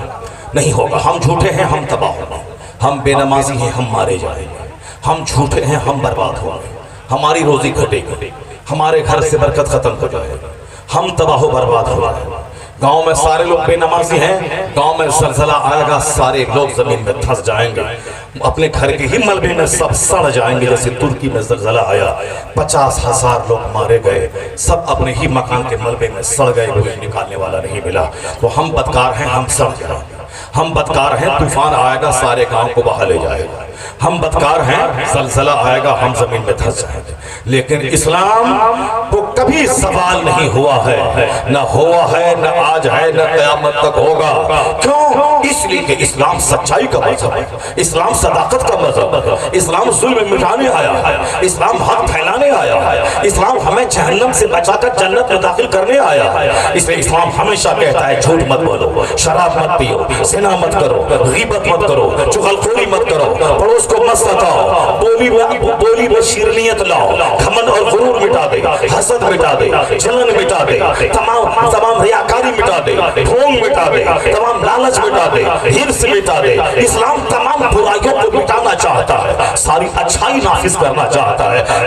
نہیں ہوگا۔ ہم جھوٹے ہیں ہم تباہ ہوں گے، ہم بے نمازی ہیں ہم مارے جائیں گے، ہم جھوٹے ہیں ہم برباد ہوں گے، ہماری روزی گھٹے گی، ہمارے گھر سے برکت ختم ہو جائے گا، ہم تباہ و برباد ہو جائیں گے۔ گاؤں میں سارے لوگ بے نمازی ہیں، گاؤں میں زلزلہ آئے گا، سارے لوگ زمین میں دھس جائیں گے، اپنے گھر کے ہی ملبے میں سب سڑ جائیں گے۔ جیسے ترکی میں زلزلہ آیا، 50,000 لوگ مارے گئے، سب اپنے ہی مکان کے ملبے میں سڑ گئے، کوئی نکالنے والا نہیں ملا۔ تو ہم بدکار ہیں، ہم سڑ جائیں گے، ہم بدکار ہیں، طوفان آئے گا سارے گاؤں کو بہا لے جائے گا، ہم بدکار ہیں، زلزلہ آئے گا ہم زمین میں دھس جائیں گے۔ لیکن اسلام کو کبھی سوال نہیں ہوا ہے، نہ ہوا ہے، نہ آج ہے، نہ قیامت تک ہوگا۔ کیوں؟ اس لیے کہ اسلام سچائی کا مذہب ہے، اسلام صداقت کا مذہب ہے، اسلام ظلم مٹانے آیا ہے، اسلام حق پھیلانے آیا ہے، اسلام ہمیں جہنم سے بچا کر جنت میں داخل کرنے آیا ہے۔ اس لیے اسلام ہمیشہ کہتا ہے جھوٹ مت بولو، شراب مت پیو، زنا مت کرو، غیبت مت کرو، چغلخوری مت کرو، پڑوس کو مت ستاؤ، بولی میں شیرنیت لاؤ، گھمنڈ اور غرور مٹا دے، حسد مٹا دے، جلن مٹا دے، تمام ریاکاری مٹا دے، ڈھونگ مٹا دے، تمام لالچ مٹا دے، ہرس مٹا دے۔ اسلام تمام برائیوں کو مٹانا چاہتا ہے، ساری اچھائی نافذ کرنا چاہتا ہے۔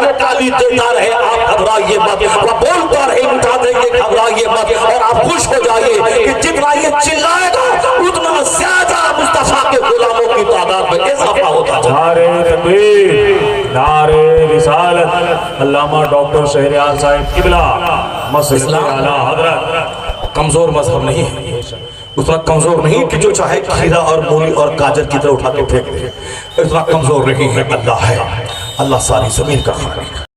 طرف تعلیم دیتا رہے آپ گھبرائیے مت، وہ بولتا رہے مٹھا دیں گے گھبرائیے مت، اور آپ خوش ہو جائیے کہ جتنا یہ چلائے گا اتنا زیادہ مصطفیٰ کے غلاموں کی تعداد میں اضافہ ہوتا جائے۔ نعرے تکبیر، نعرے رسالت۔ علامہ ڈاکٹر شہریار صاحب قبلہ مسجد اعلیٰ حضرت۔ کمزور مذہب نہیں ہے، اتنا کمزور نہیں کہ جو چاہے کھیرا اور مولی اور گاجر کی طرح اٹھا کے پھینک دے، اتنا کمزور نہیں ہے۔ اللہ ہے، اللہ ساری زمین کا خالق۔